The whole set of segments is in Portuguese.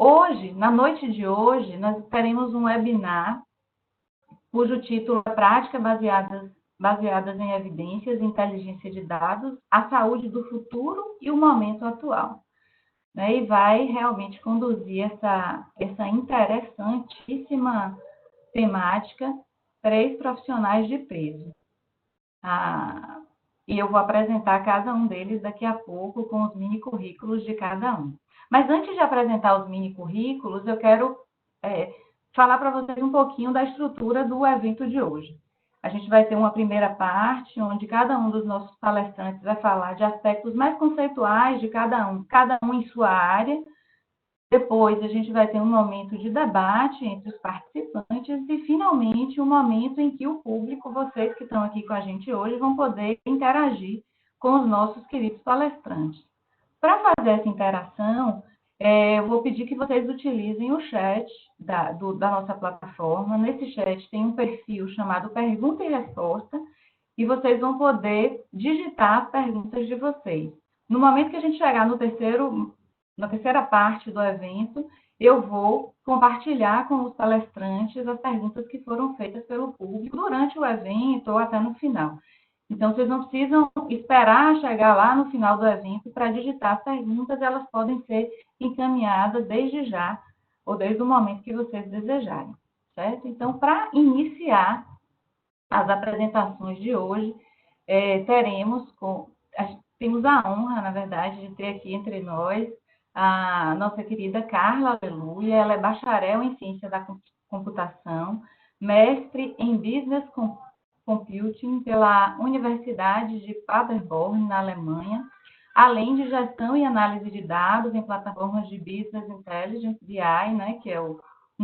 Hoje, na noite de hoje, nós teremos um webinar cujo título é Prática baseadas em evidências e inteligência de dados, a saúde do futuro e o momento atual. Né? E vai realmente conduzir essa interessantíssima temática, 3 profissionais de peso. E eu vou apresentar cada um deles daqui a pouco com os mini currículos de cada um. Mas antes de apresentar os mini currículos, eu quero falar para vocês um pouquinho da estrutura do evento de hoje. A gente vai ter uma primeira parte, onde cada um dos nossos palestrantes vai falar de aspectos mais conceituais de cada um em sua área. Depois, a gente vai ter um momento de debate entre os participantes e, finalmente, um momento em que o público, vocês que estão aqui com a gente hoje, vão poder interagir com os nossos queridos palestrantes. Para fazer essa interação, eu vou pedir que vocês utilizem o chat da nossa plataforma. Nesse chat tem um perfil chamado Pergunta e Resposta, e vocês vão poder digitar as perguntas de vocês. No momento que a gente chegar na terceira parte do evento, eu vou compartilhar com os palestrantes as perguntas que foram feitas pelo público durante o evento ou até no final. Então, vocês não precisam esperar chegar lá no final do evento para digitar as perguntas, elas podem ser encaminhadas desde já, ou desde o momento que vocês desejarem, certo? Então, para iniciar as apresentações de hoje, temos a honra, na verdade, de ter aqui entre nós a nossa querida Carla Aleluia. Ela é bacharel em Ciência da Computação, mestre em Business Computing pela Universidade de Paderborn, na Alemanha, além de gestão e análise de dados em plataformas de Business Intelligence, BI, né, que é um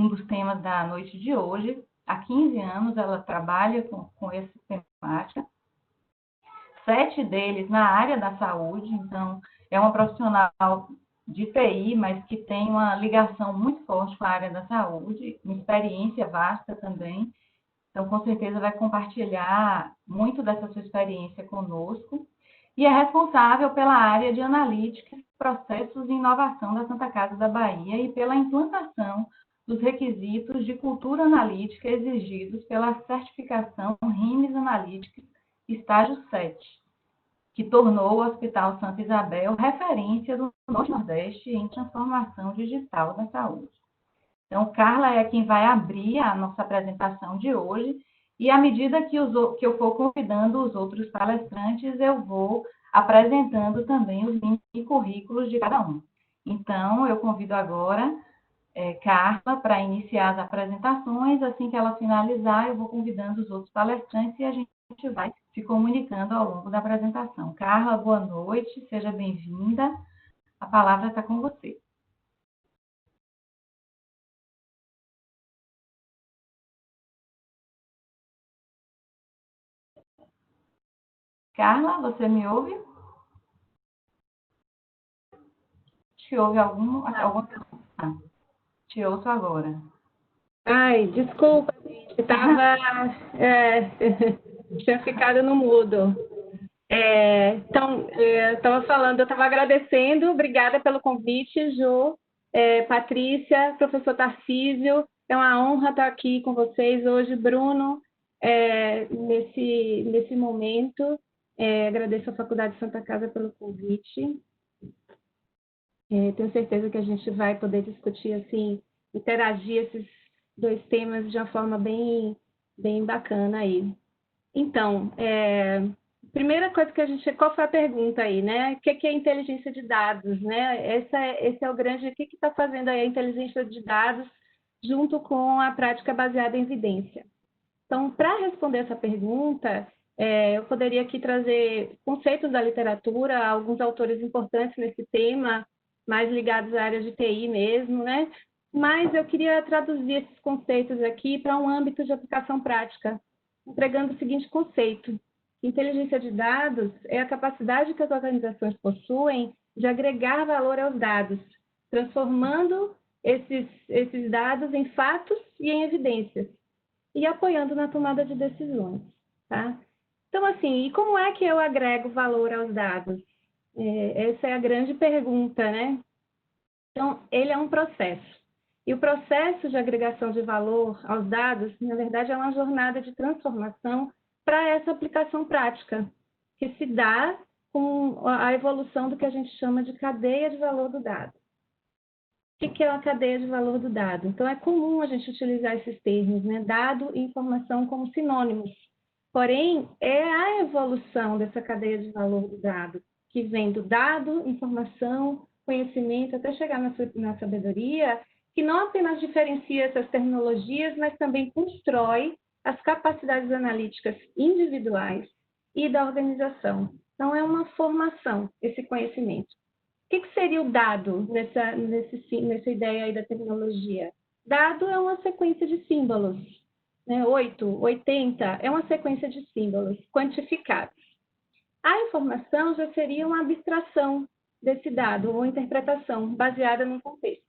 dos temas da noite de hoje. Há 15 anos ela trabalha com essa temática, 7 deles na área da saúde, então é uma profissional de TI, mas que tem uma ligação muito forte com a área da saúde, uma experiência vasta também. Então, com certeza, vai compartilhar muito dessa sua experiência conosco. E é responsável pela área de analítica, processos e inovação da Santa Casa da Bahia e pela implantação dos requisitos de cultura analítica exigidos pela certificação RIMS Analytics estágio 7, que tornou o Hospital Santa Isabel referência do Norte-Nordeste em transformação digital da saúde. Então, Carla é quem vai abrir a nossa apresentação de hoje, e à medida que eu for convidando os outros palestrantes, eu vou apresentando também os mini currículos de cada um. Então, eu convido agora Carla para iniciar as apresentações. Assim que ela finalizar, eu vou convidando os outros palestrantes e a gente vai se comunicando ao longo da apresentação. Carla, boa noite, seja bem-vinda. A palavra está com você. Carla, você me ouve? Te ouve alguma... te ouço agora. Ai, desculpa, gente, tinha ficado no mudo. Eu estava falando, eu estava agradecendo, obrigada pelo convite, Ju, Patrícia, professor Tarcísio, é uma honra estar aqui com vocês hoje, Bruno, nesse momento. Agradeço à Faculdade Santa Casa pelo convite. Tenho certeza que a gente vai poder discutir, assim, interagir esses 2 temas de uma forma bem bacana aí. Então, primeira coisa que qual foi a pergunta aí, né? O que é inteligência de dados, né? Esse é o grande, o que está fazendo aí a inteligência de dados junto com a prática baseada em evidência? Então, para responder essa pergunta, eu poderia aqui trazer conceitos da literatura, alguns autores importantes nesse tema, mais ligados à área de TI mesmo, né? Mas eu queria traduzir esses conceitos aqui para um âmbito de aplicação prática, empregando o seguinte conceito: inteligência de dados é a capacidade que as organizações possuem de agregar valor aos dados, transformando esses dados em fatos e em evidências, e apoiando na tomada de decisões, tá? Então, assim, e como é que eu agrego valor aos dados? Essa é a grande pergunta, né? Então, ele é um processo. E o processo de agregação de valor aos dados, na verdade, é uma jornada de transformação para essa aplicação prática, que se dá com a evolução do que a gente chama de cadeia de valor do dado. O que é a cadeia de valor do dado? Então, é comum a gente utilizar esses termos, né? Dado e informação como sinônimos. Porém, é a evolução dessa cadeia de valor do dado, que vem do dado, informação, conhecimento, até chegar na sabedoria, que não apenas diferencia essas terminologias, mas também constrói as capacidades analíticas individuais e da organização. Então, é uma formação, esse conhecimento. O que seria o dado nessa ideia aí da terminologia? Dado é uma sequência de símbolos, né? 8, 80, é uma sequência de símbolos quantificados. A informação já seria uma abstração desse dado, ou interpretação baseada num contexto.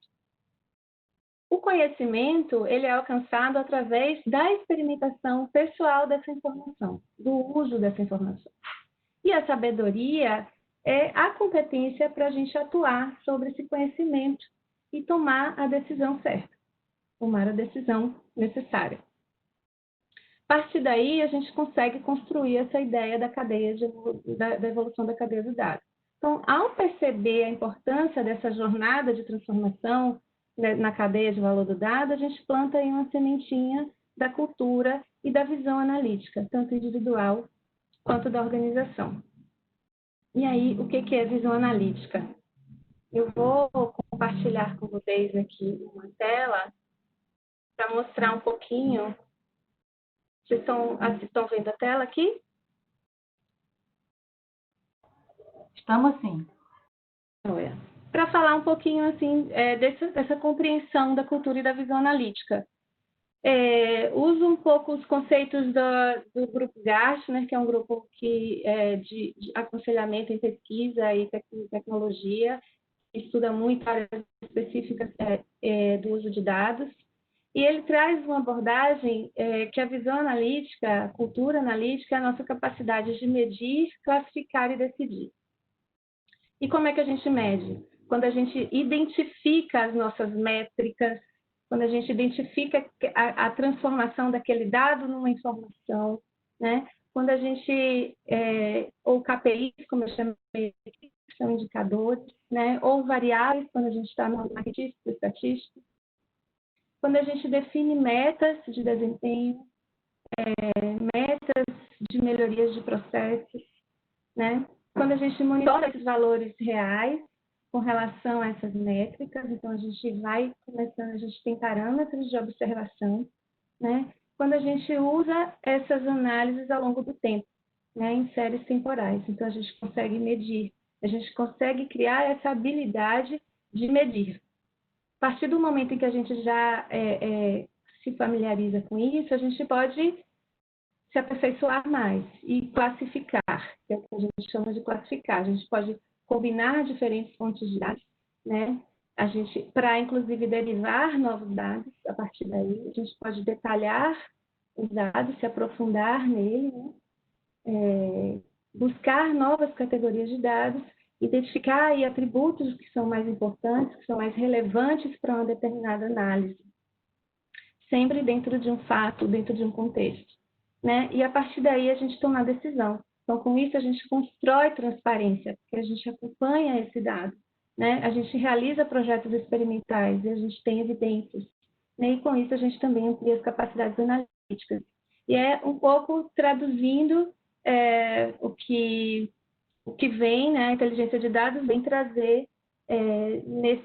O conhecimento, ele é alcançado através da experimentação pessoal dessa informação, do uso dessa informação. E a sabedoria é a competência para a gente atuar sobre esse conhecimento e tomar a decisão certa, tomar a decisão necessária. A partir daí, a gente consegue construir essa ideia da cadeia da evolução da cadeia do dado. Então, ao perceber a importância dessa jornada de transformação, né, na cadeia de valor do dado, a gente planta aí uma sementinha da cultura e da visão analítica, tanto individual quanto da organização. E aí, o que é visão analítica? Eu vou compartilhar com vocês aqui uma tela para mostrar um pouquinho. Vocês estão vendo a tela aqui? Estamos sim. Para falar um pouquinho assim dessa compreensão da cultura e da visão analítica. Uso um pouco os conceitos do grupo Gartner, que é um grupo de aconselhamento em pesquisa e tecnologia, que estuda muito áreas específicas do uso de dados. E ele traz uma abordagem que a visão analítica, a cultura analítica, é a nossa capacidade de medir, classificar e decidir. E como é que a gente mede? Quando a gente identifica as nossas métricas, quando a gente identifica a transformação daquele dado numa informação, né? Quando a gente, ou KPIs, como eu chamei, que são indicadores, né? Ou variáveis, quando a gente está no marketing estatístico. Quando a gente define metas de desempenho, metas de melhorias de processos, né? Quando a gente monitora esses valores reais com relação a essas métricas, então a gente vai começando, a gente tem parâmetros de observação, né? Quando a gente usa essas análises ao longo do tempo, né? Em séries temporais, então a gente consegue medir, a gente consegue criar essa habilidade de medir. A partir do momento em que a gente já se familiariza com isso, a gente pode se aperfeiçoar mais e classificar, que é o que a gente chama de classificar. A gente pode combinar diferentes fontes de dados, né? A gente, para inclusive derivar novos dados, a partir daí, a gente pode detalhar os dados, se aprofundar nele, né? Buscar novas categorias de dados, identificar aí atributos que são mais importantes, que são mais relevantes para uma determinada análise, sempre dentro de um fato, dentro de um contexto, né? E a partir daí a gente toma a decisão. Então, com isso, a gente constrói transparência, porque a gente acompanha esse dado, né? A gente realiza projetos experimentais e a gente tem evidências, né? E com isso, a gente também amplia as capacidades analíticas. E é um pouco traduzindo o que vem, né? A inteligência de dados vem trazer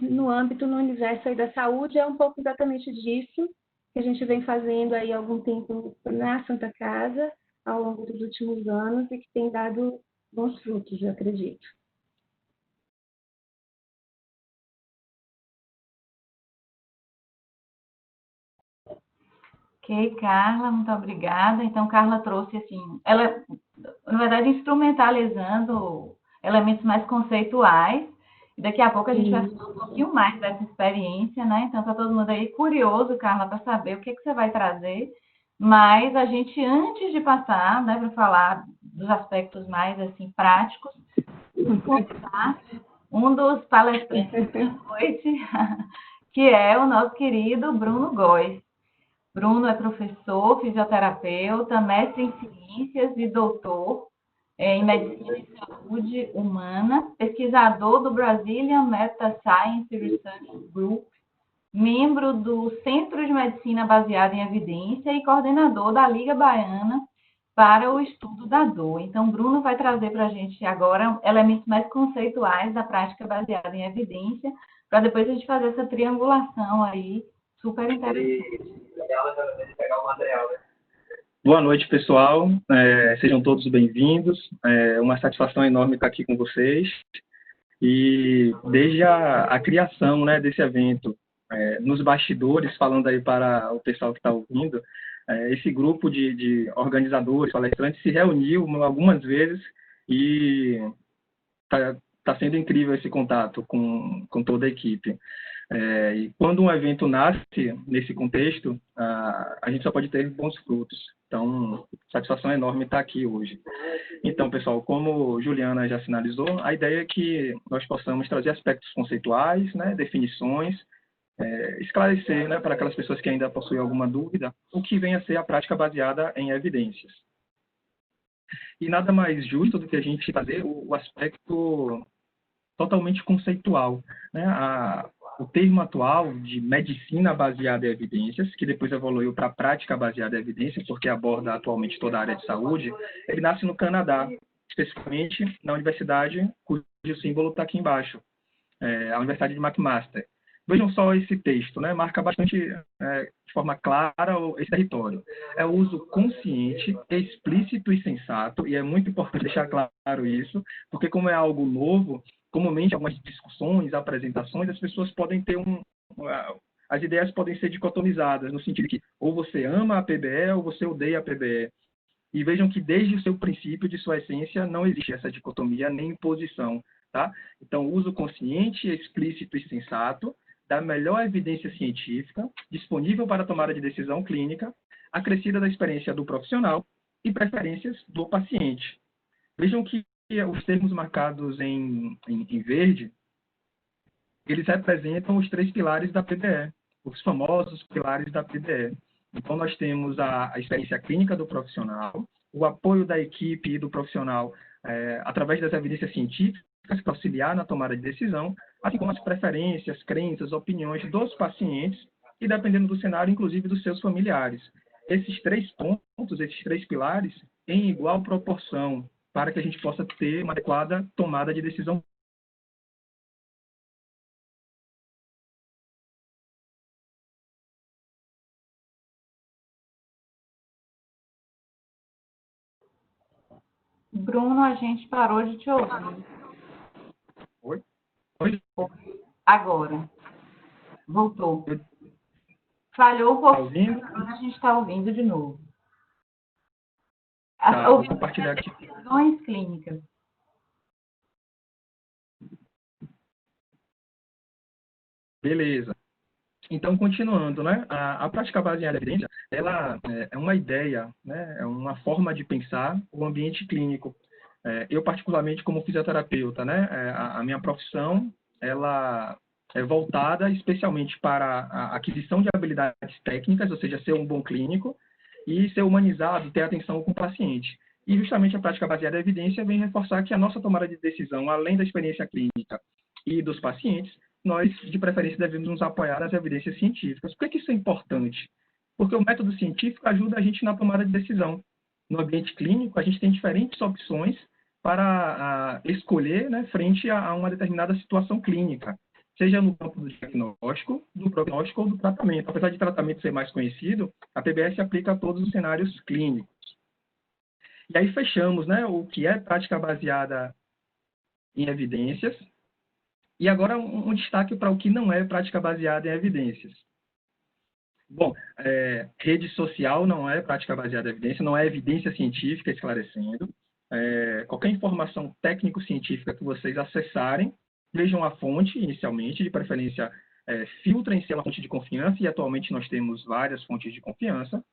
no âmbito, no universo aí da saúde, é um pouco exatamente disso que a gente vem fazendo aí há algum tempo na Santa Casa, ao longo dos últimos anos, e que tem dado bons frutos, eu acredito. Ok, Carla, muito obrigada. Então, Carla trouxe, assim, ela, na verdade, instrumentalizando elementos mais conceituais. E daqui a pouco a gente vai falar um pouquinho mais dessa experiência, né? Então, está todo mundo aí curioso, Carla, para saber o que você vai trazer. Mas a gente, antes de passar, né, para falar dos aspectos mais, assim, práticos, contar um dos palestrantes da noite, que é o nosso querido Bruno Góes. Bruno é professor, fisioterapeuta, mestre em ciências e doutor em medicina e saúde humana, pesquisador do Brazilian Meta Science Research Group, membro do Centro de Medicina Baseada em Evidência e coordenador da Liga Baiana para o Estudo da Dor. Então, Bruno vai trazer para a gente agora elementos mais conceituais da prática baseada em evidência, para depois a gente fazer essa triangulação aí, super interessante. Boa noite, pessoal. Sejam todos bem-vindos. É uma satisfação enorme estar aqui com vocês. E desde a criação, né, desse evento, nos bastidores, falando aí para o pessoal que está ouvindo, esse grupo de organizadores, palestrantes, se reuniu algumas vezes e está sendo incrível esse contato com toda a equipe. E quando um evento nasce nesse contexto, a gente só pode ter bons frutos. Então, satisfação enorme estar aqui hoje. Então, pessoal, como Juliana já sinalizou, a ideia é que nós possamos trazer aspectos conceituais, né, definições, esclarecer, né, para aquelas pessoas que ainda possuem alguma dúvida, o que vem a ser a prática baseada em evidências. E nada mais justo do que a gente fazer o aspecto totalmente conceitual, né? O termo atual de medicina baseada em evidências, que depois evoluiu para prática baseada em evidências, porque aborda atualmente toda a área de saúde, ele nasce no Canadá, especificamente na universidade cujo símbolo está aqui embaixo, a Universidade de McMaster. Vejam só esse texto, né? Marca bastante, de forma clara, esse território. É o uso consciente, explícito e sensato, e é muito importante deixar claro isso, porque como é algo novo, comumente, algumas discussões, apresentações, as pessoas podem ter as ideias podem ser dicotomizadas, no sentido que ou você ama a PBE ou você odeia a PBE. E vejam que desde o seu princípio, de sua essência, não existe essa dicotomia nem imposição. Tá? Então, uso consciente, explícito e sensato da melhor evidência científica disponível para a tomada de decisão clínica, acrescida da experiência do profissional e preferências do paciente. Vejam que os termos marcados em verde, eles representam os 3 pilares da PBE, os famosos pilares da PBE. Então, nós temos a experiência clínica do profissional, o apoio da equipe e do profissional através das evidências científicas para auxiliar na tomada de decisão, assim como as preferências, crenças, opiniões dos pacientes e, dependendo do cenário, inclusive dos seus familiares. Esses 3 pontos, esses 3 pilares, em igual proporção, para que a gente possa ter uma adequada tomada de decisão. Bruno, a gente parou de te ouvir. Oi? Oi? Agora. Voltou. Falhou um pouquinho, Tá agora a gente está ouvindo de novo. Vou compartilhar aqui. Decisões clínicas. Beleza. Então, continuando, né? A prática baseada em evidência, ela é uma ideia, né? É uma forma de pensar o ambiente clínico. Eu, particularmente, como fisioterapeuta, né? A minha profissão, ela é voltada especialmente para a aquisição de habilidades técnicas, ou seja, ser um bom clínico e ser humanizado, ter atenção com o paciente. E justamente a prática baseada em evidência vem reforçar que a nossa tomada de decisão, além da experiência clínica e dos pacientes, nós, de preferência, devemos nos apoiar nas evidências científicas. Por que isso é importante? Porque o método científico ajuda a gente na tomada de decisão. No ambiente clínico, a gente tem diferentes opções para escolher, né, frente a uma determinada situação clínica, seja no campo do diagnóstico, do prognóstico ou do tratamento. Apesar de tratamento ser mais conhecido, a PBS aplica a todos os cenários clínicos. E aí fechamos, né, o que é prática baseada em evidências. E agora um destaque para o que não é prática baseada em evidências. Bom, rede social não é prática baseada em evidência, não é evidência científica esclarecendo. Qualquer informação técnico-científica que vocês acessarem, vejam a fonte inicialmente, de preferência filtrem se é uma fonte de confiança, e atualmente nós temos várias fontes de confiança,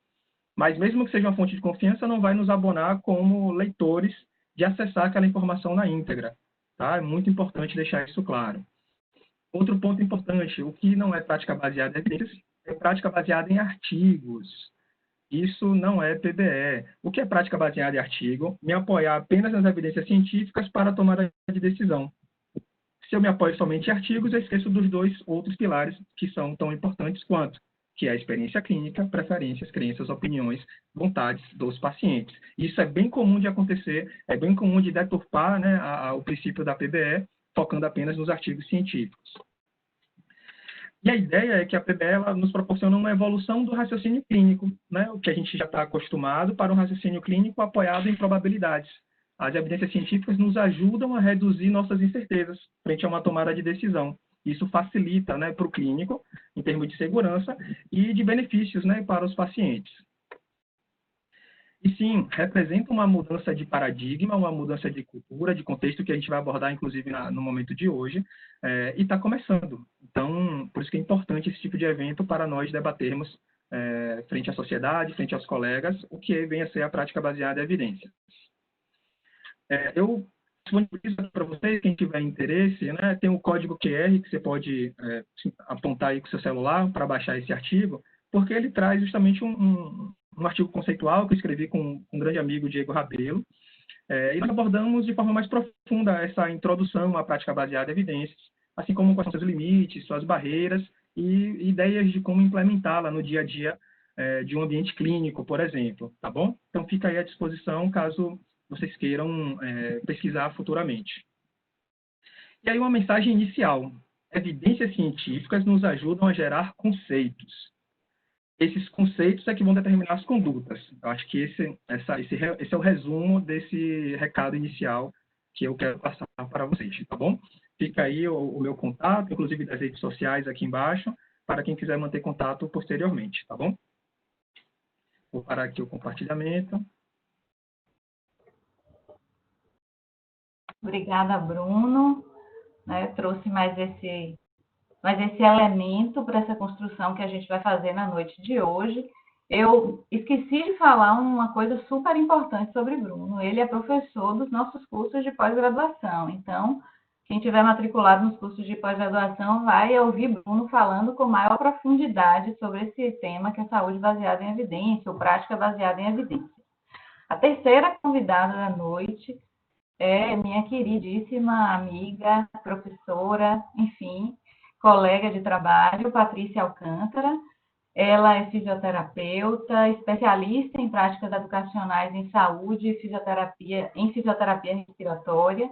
mas mesmo que seja uma fonte de confiança, não vai nos abonar como leitores de acessar aquela informação na íntegra. tá? É muito importante deixar isso claro. Outro ponto importante, o que não é prática baseada em evidências, é prática baseada em artigos. Isso não é PBE. O que é prática baseada em artigo? Me apoiar apenas nas evidências científicas para a tomada de decisão. Se eu me apoio somente em artigos, eu esqueço dos dois outros pilares que são tão importantes quanto, que é a experiência clínica, preferências, crenças, opiniões, vontades dos pacientes. Isso é bem comum de acontecer, é bem comum de deturpar, né, o princípio da PBE, focando apenas nos artigos científicos. E a ideia é que a PBE ela nos proporciona uma evolução do raciocínio clínico, né, o que a gente já está acostumado para um raciocínio clínico apoiado em probabilidades. As evidências científicas nos ajudam a reduzir nossas incertezas frente a uma tomada de decisão. Isso facilita, né, para o clínico, em termos de segurança e de benefícios, né, para os pacientes. E sim, representa uma mudança de paradigma, uma mudança de cultura, de contexto, que a gente vai abordar, inclusive, no momento de hoje, e está começando. Então, por isso que é importante esse tipo de evento para nós debatermos frente à sociedade, frente aos colegas, o que vem a ser a prática baseada em evidência. Eu disponibilizo para vocês, quem tiver interesse, né, tem o código QR que você pode apontar aí com o seu celular para baixar esse artigo, porque ele traz justamente um artigo conceitual que eu escrevi com um grande amigo, Diego Rabelo, e nós abordamos de forma mais profunda essa introdução à prática baseada em evidências, assim como quais são seus limites, suas barreiras e ideias de como implementá-la no dia a dia de um ambiente clínico, por exemplo, tá bom? Então fica aí à disposição caso vocês queiram pesquisar futuramente. E aí uma mensagem inicial. Evidências científicas nos ajudam a gerar conceitos. Esses conceitos é que vão determinar as condutas. Eu acho que esse é o resumo desse recado inicial que eu quero passar para vocês, tá bom? Fica aí o meu contato, inclusive das redes sociais aqui embaixo, para quem quiser manter contato posteriormente, tá bom? Vou parar aqui o compartilhamento. Obrigada, Bruno. Trouxe mais esse elemento para essa construção que a gente vai fazer na noite de hoje. Eu esqueci de falar uma coisa super importante sobre Bruno. Ele é professor dos nossos cursos de pós-graduação. Então, quem tiver matriculado nos cursos de pós-graduação vai ouvir Bruno falando com maior profundidade sobre esse tema, que é saúde baseada em evidência, ou prática baseada em evidência. A terceira convidada da noite é minha queridíssima amiga, professora, enfim, colega de trabalho, Patrícia Alcântara. Ela é fisioterapeuta, especialista em práticas educacionais em saúde e fisioterapia respiratória,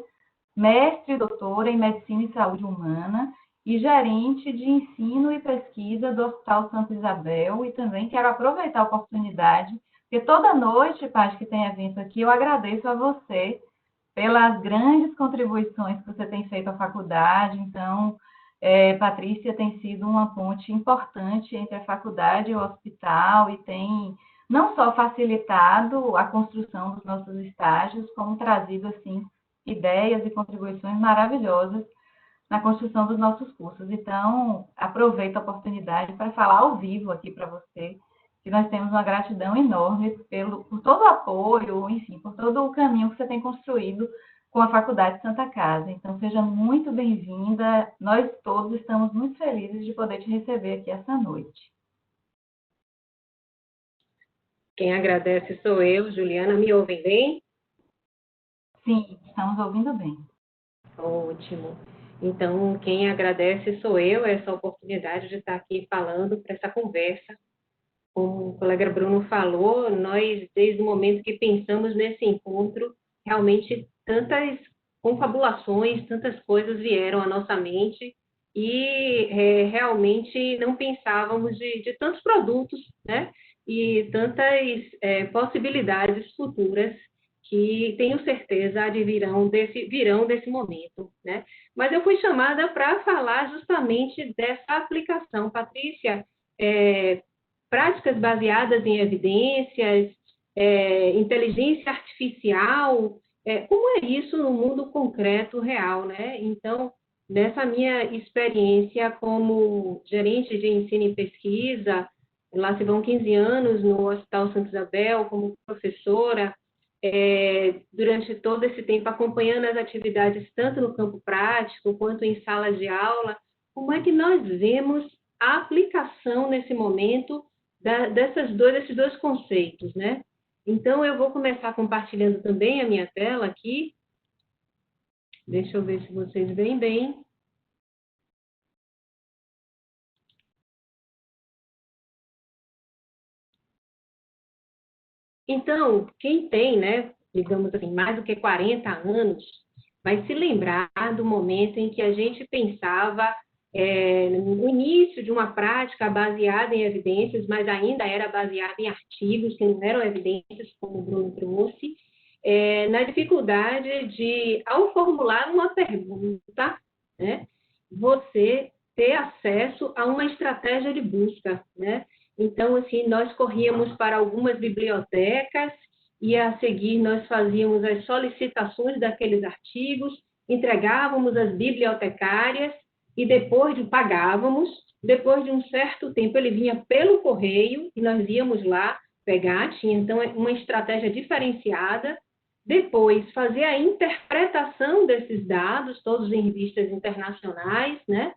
mestre e doutora em medicina e saúde humana e gerente de ensino e pesquisa do Hospital Santa Isabel. E também quero aproveitar a oportunidade, porque toda noite, Paty, que tem evento aqui, eu agradeço a você pelas grandes contribuições que você tem feito à faculdade. Então, Patrícia tem sido uma ponte importante entre a faculdade e o hospital e tem não só facilitado a construção dos nossos estágios, como trazido, assim, ideias e contribuições maravilhosas na construção dos nossos cursos. Então, aproveito a oportunidade para falar ao vivo aqui para você, que nós temos uma gratidão enorme por todo o apoio, enfim, por todo o caminho que você tem construído com a Faculdade Santa Casa. Então, seja muito bem-vinda. Nós todos estamos muito felizes de poder te receber aqui essa noite. Quem agradece sou eu, Juliana. Me ouvem bem? Sim, estamos ouvindo bem. Ótimo. Então, quem agradece sou eu, essa oportunidade de estar aqui falando para essa conversa. Como o colega Bruno falou, nós, desde o momento que pensamos nesse encontro, realmente tantas confabulações, tantas coisas vieram à nossa mente e realmente não pensávamos de tantos produtos, né? E tantas possibilidades futuras que tenho certeza virão desse momento, né? Mas eu fui chamada para falar justamente dessa aplicação. Patrícia, práticas baseadas em evidências, inteligência artificial, como é isso no mundo concreto, real, né? Então, nessa minha experiência como gerente de ensino e pesquisa, lá se vão 15 anos no Hospital Santa Isabel, como professora, durante todo esse tempo, acompanhando as atividades tanto no campo prático quanto em salas de aula, como é que nós vemos a aplicação nesse momento desses dois conceitos, né? Então, eu vou começar compartilhando também a minha tela aqui. Deixa eu ver se vocês veem bem. Então, quem tem, né, digamos assim, mais do que 40 anos, vai se lembrar do momento em que a gente pensava no início de uma prática baseada em evidências, mas ainda era baseada em artigos que não eram evidências, como o Bruno trouxe, na dificuldade de, ao formular uma pergunta, né, você ter acesso a uma estratégia de busca, né? Então, assim, nós corríamos para algumas bibliotecas e, a seguir, nós fazíamos as solicitações daqueles artigos, entregávamos às bibliotecárias e pagávamos. Depois de um certo tempo, ele vinha pelo correio e nós íamos lá pegar. Tinha, então, uma estratégia diferenciada. Depois, fazer a interpretação desses dados, todos em revistas internacionais, né?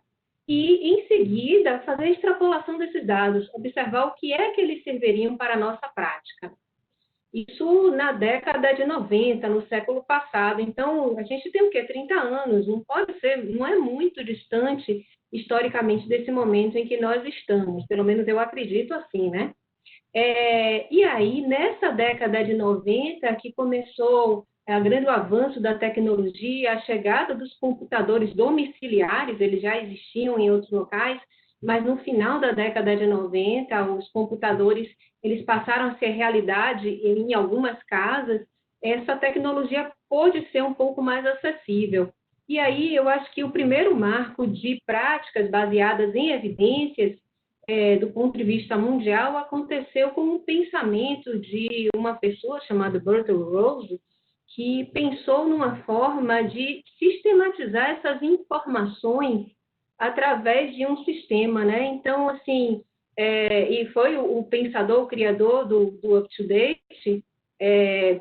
E, em seguida, fazer a extrapolação desses dados, observar o que é que eles serviriam para a nossa prática. Isso na década de 90, no século passado. Então, a gente tem o quê? 30 anos, não é muito distante, historicamente, desse momento em que nós estamos. Pelo menos eu acredito assim, né? E aí, nessa década de 90, que começou o grande avanço da tecnologia, a chegada dos computadores domiciliares, eles já existiam em outros locais, mas no final da década de 90, os computadores eles passaram a ser realidade em algumas casas, essa tecnologia pôde ser um pouco mais acessível. E aí, eu acho que o primeiro marco de práticas baseadas em evidências, do ponto de vista mundial, aconteceu com um pensamento de uma pessoa chamada Bertrand Russell, que pensou numa forma de sistematizar essas informações através de um sistema, né? Então, assim, e foi o pensador, o criador do UpToDate,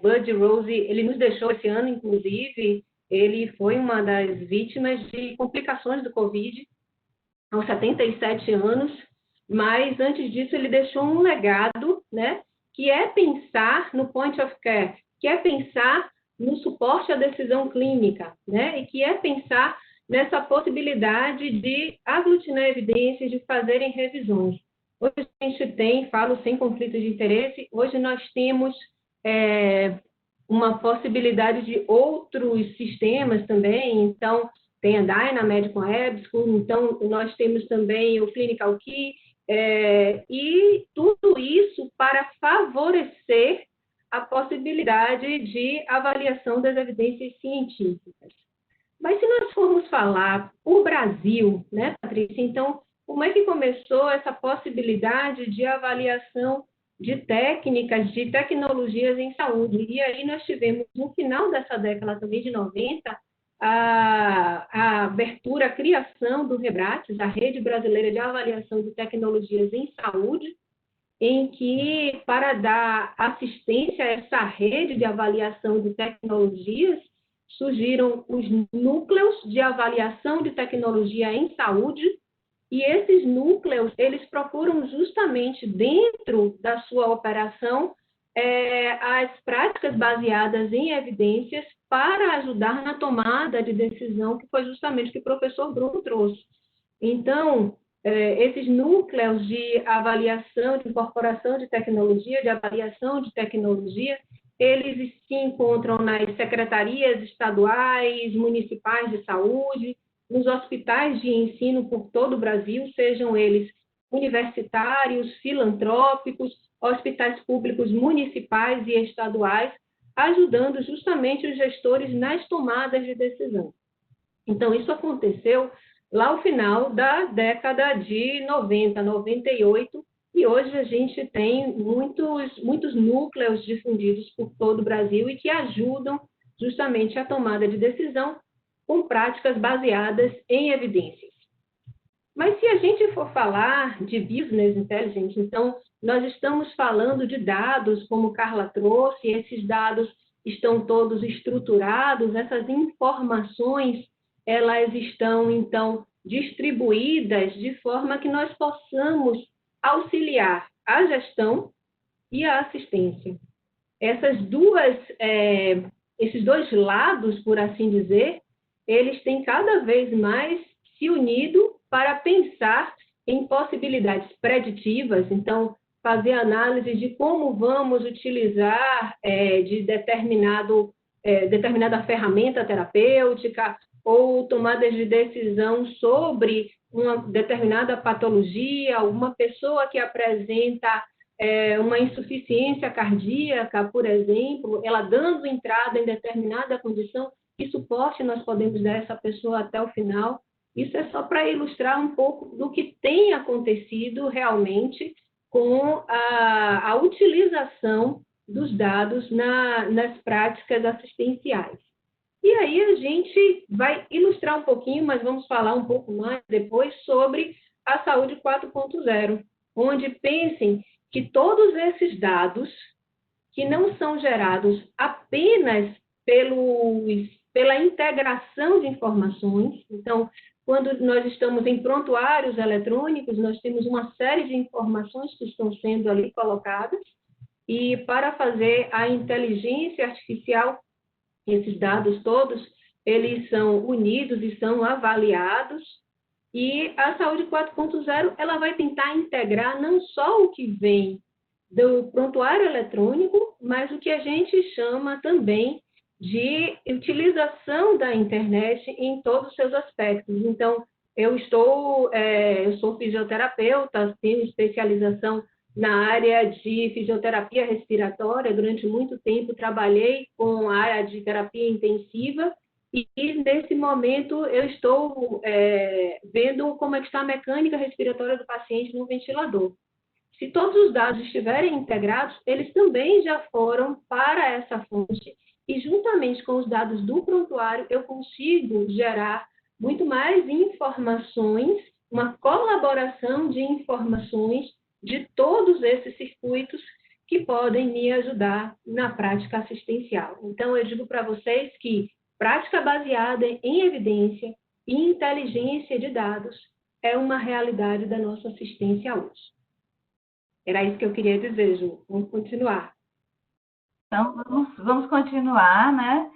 Bud Rose, ele nos deixou esse ano, inclusive, ele foi uma das vítimas de complicações do Covid, aos 77 anos, mas antes disso ele deixou um legado, né, que é pensar no point of care, que é pensar no suporte à decisão clínica, né, e que é pensar nessa possibilidade de aglutinar evidências, de fazerem revisões. Hoje a gente tem, falo sem conflito de interesse, hoje nós temos uma possibilidade de outros sistemas também, então tem a Dynamed com a EBSCO, então nós temos também o Clinical Key, e tudo isso para favorecer a possibilidade de avaliação das evidências científicas. Mas se nós formos falar o Brasil, né, Patrícia, então, como é que começou essa possibilidade de avaliação de técnicas, de tecnologias em saúde? E aí nós tivemos, no final dessa década também de 90, a abertura, a criação do REBRATES, a Rede Brasileira de Avaliação de Tecnologias em Saúde, em que, para dar assistência a essa rede de avaliação de tecnologias, surgiram os núcleos de avaliação de tecnologia em saúde, e esses núcleos, eles procuram justamente dentro da sua operação as práticas baseadas em evidências para ajudar na tomada de decisão, que foi justamente o que o professor Bruno trouxe. Então, esses núcleos de avaliação, de incorporação de tecnologia, de avaliação de tecnologia, eles se encontram nas secretarias estaduais, municipais de saúde, nos hospitais de ensino por todo o Brasil, sejam eles universitários, filantrópicos, hospitais públicos municipais e estaduais, ajudando justamente os gestores nas tomadas de decisão. Então, isso aconteceu lá ao final da década de 90, 98, e hoje a gente tem muitos núcleos difundidos por todo o Brasil e que ajudam justamente a tomada de decisão com práticas baseadas em evidências. Mas se a gente for falar de business intelligence, então nós estamos falando de dados, como Carla trouxe, esses dados estão todos estruturados, essas informações, elas estão, então, distribuídas de forma que nós possamos auxiliar a gestão e a assistência. Esses dois lados, por assim dizer, eles têm cada vez mais se unido para pensar em possibilidades preditivas, então, fazer análise de como vamos utilizar de determinada ferramenta terapêutica ou tomadas de decisão sobre uma determinada patologia, uma pessoa que apresenta uma insuficiência cardíaca, por exemplo, ela dando entrada em determinada condição, que suporte nós podemos dar a essa pessoa até o final. Isso é só para ilustrar um pouco do que tem acontecido realmente com a utilização dos dados nas práticas assistenciais. E aí a gente vai ilustrar um pouquinho, mas vamos falar um pouco mais depois sobre a saúde 4.0, onde pensem que todos esses dados, que não são gerados apenas pela integração de informações, então, quando nós estamos em prontuários eletrônicos, nós temos uma série de informações que estão sendo ali colocadas, e para fazer a inteligência artificial, esses dados todos, eles são unidos e são avaliados, e a saúde 4.0, ela vai tentar integrar não só o que vem do prontuário eletrônico, mas o que a gente chama também de utilização da internet em todos os seus aspectos. Então, eu sou fisioterapeuta, tenho especialização na área de fisioterapia respiratória, durante muito tempo trabalhei com a área de terapia intensiva, e nesse momento eu estou vendo como é que está a mecânica respiratória do paciente no ventilador. Se todos os dados estiverem integrados, eles também já foram para essa fonte, e juntamente com os dados do prontuário, eu consigo gerar muito mais informações, uma colaboração de informações de todos esses circuitos que podem me ajudar na prática assistencial. Então, eu digo para vocês que prática baseada em evidência e inteligência de dados é uma realidade da nossa assistência hoje. Era isso que eu queria dizer, Ju. Vamos continuar. Então, vamos continuar, né?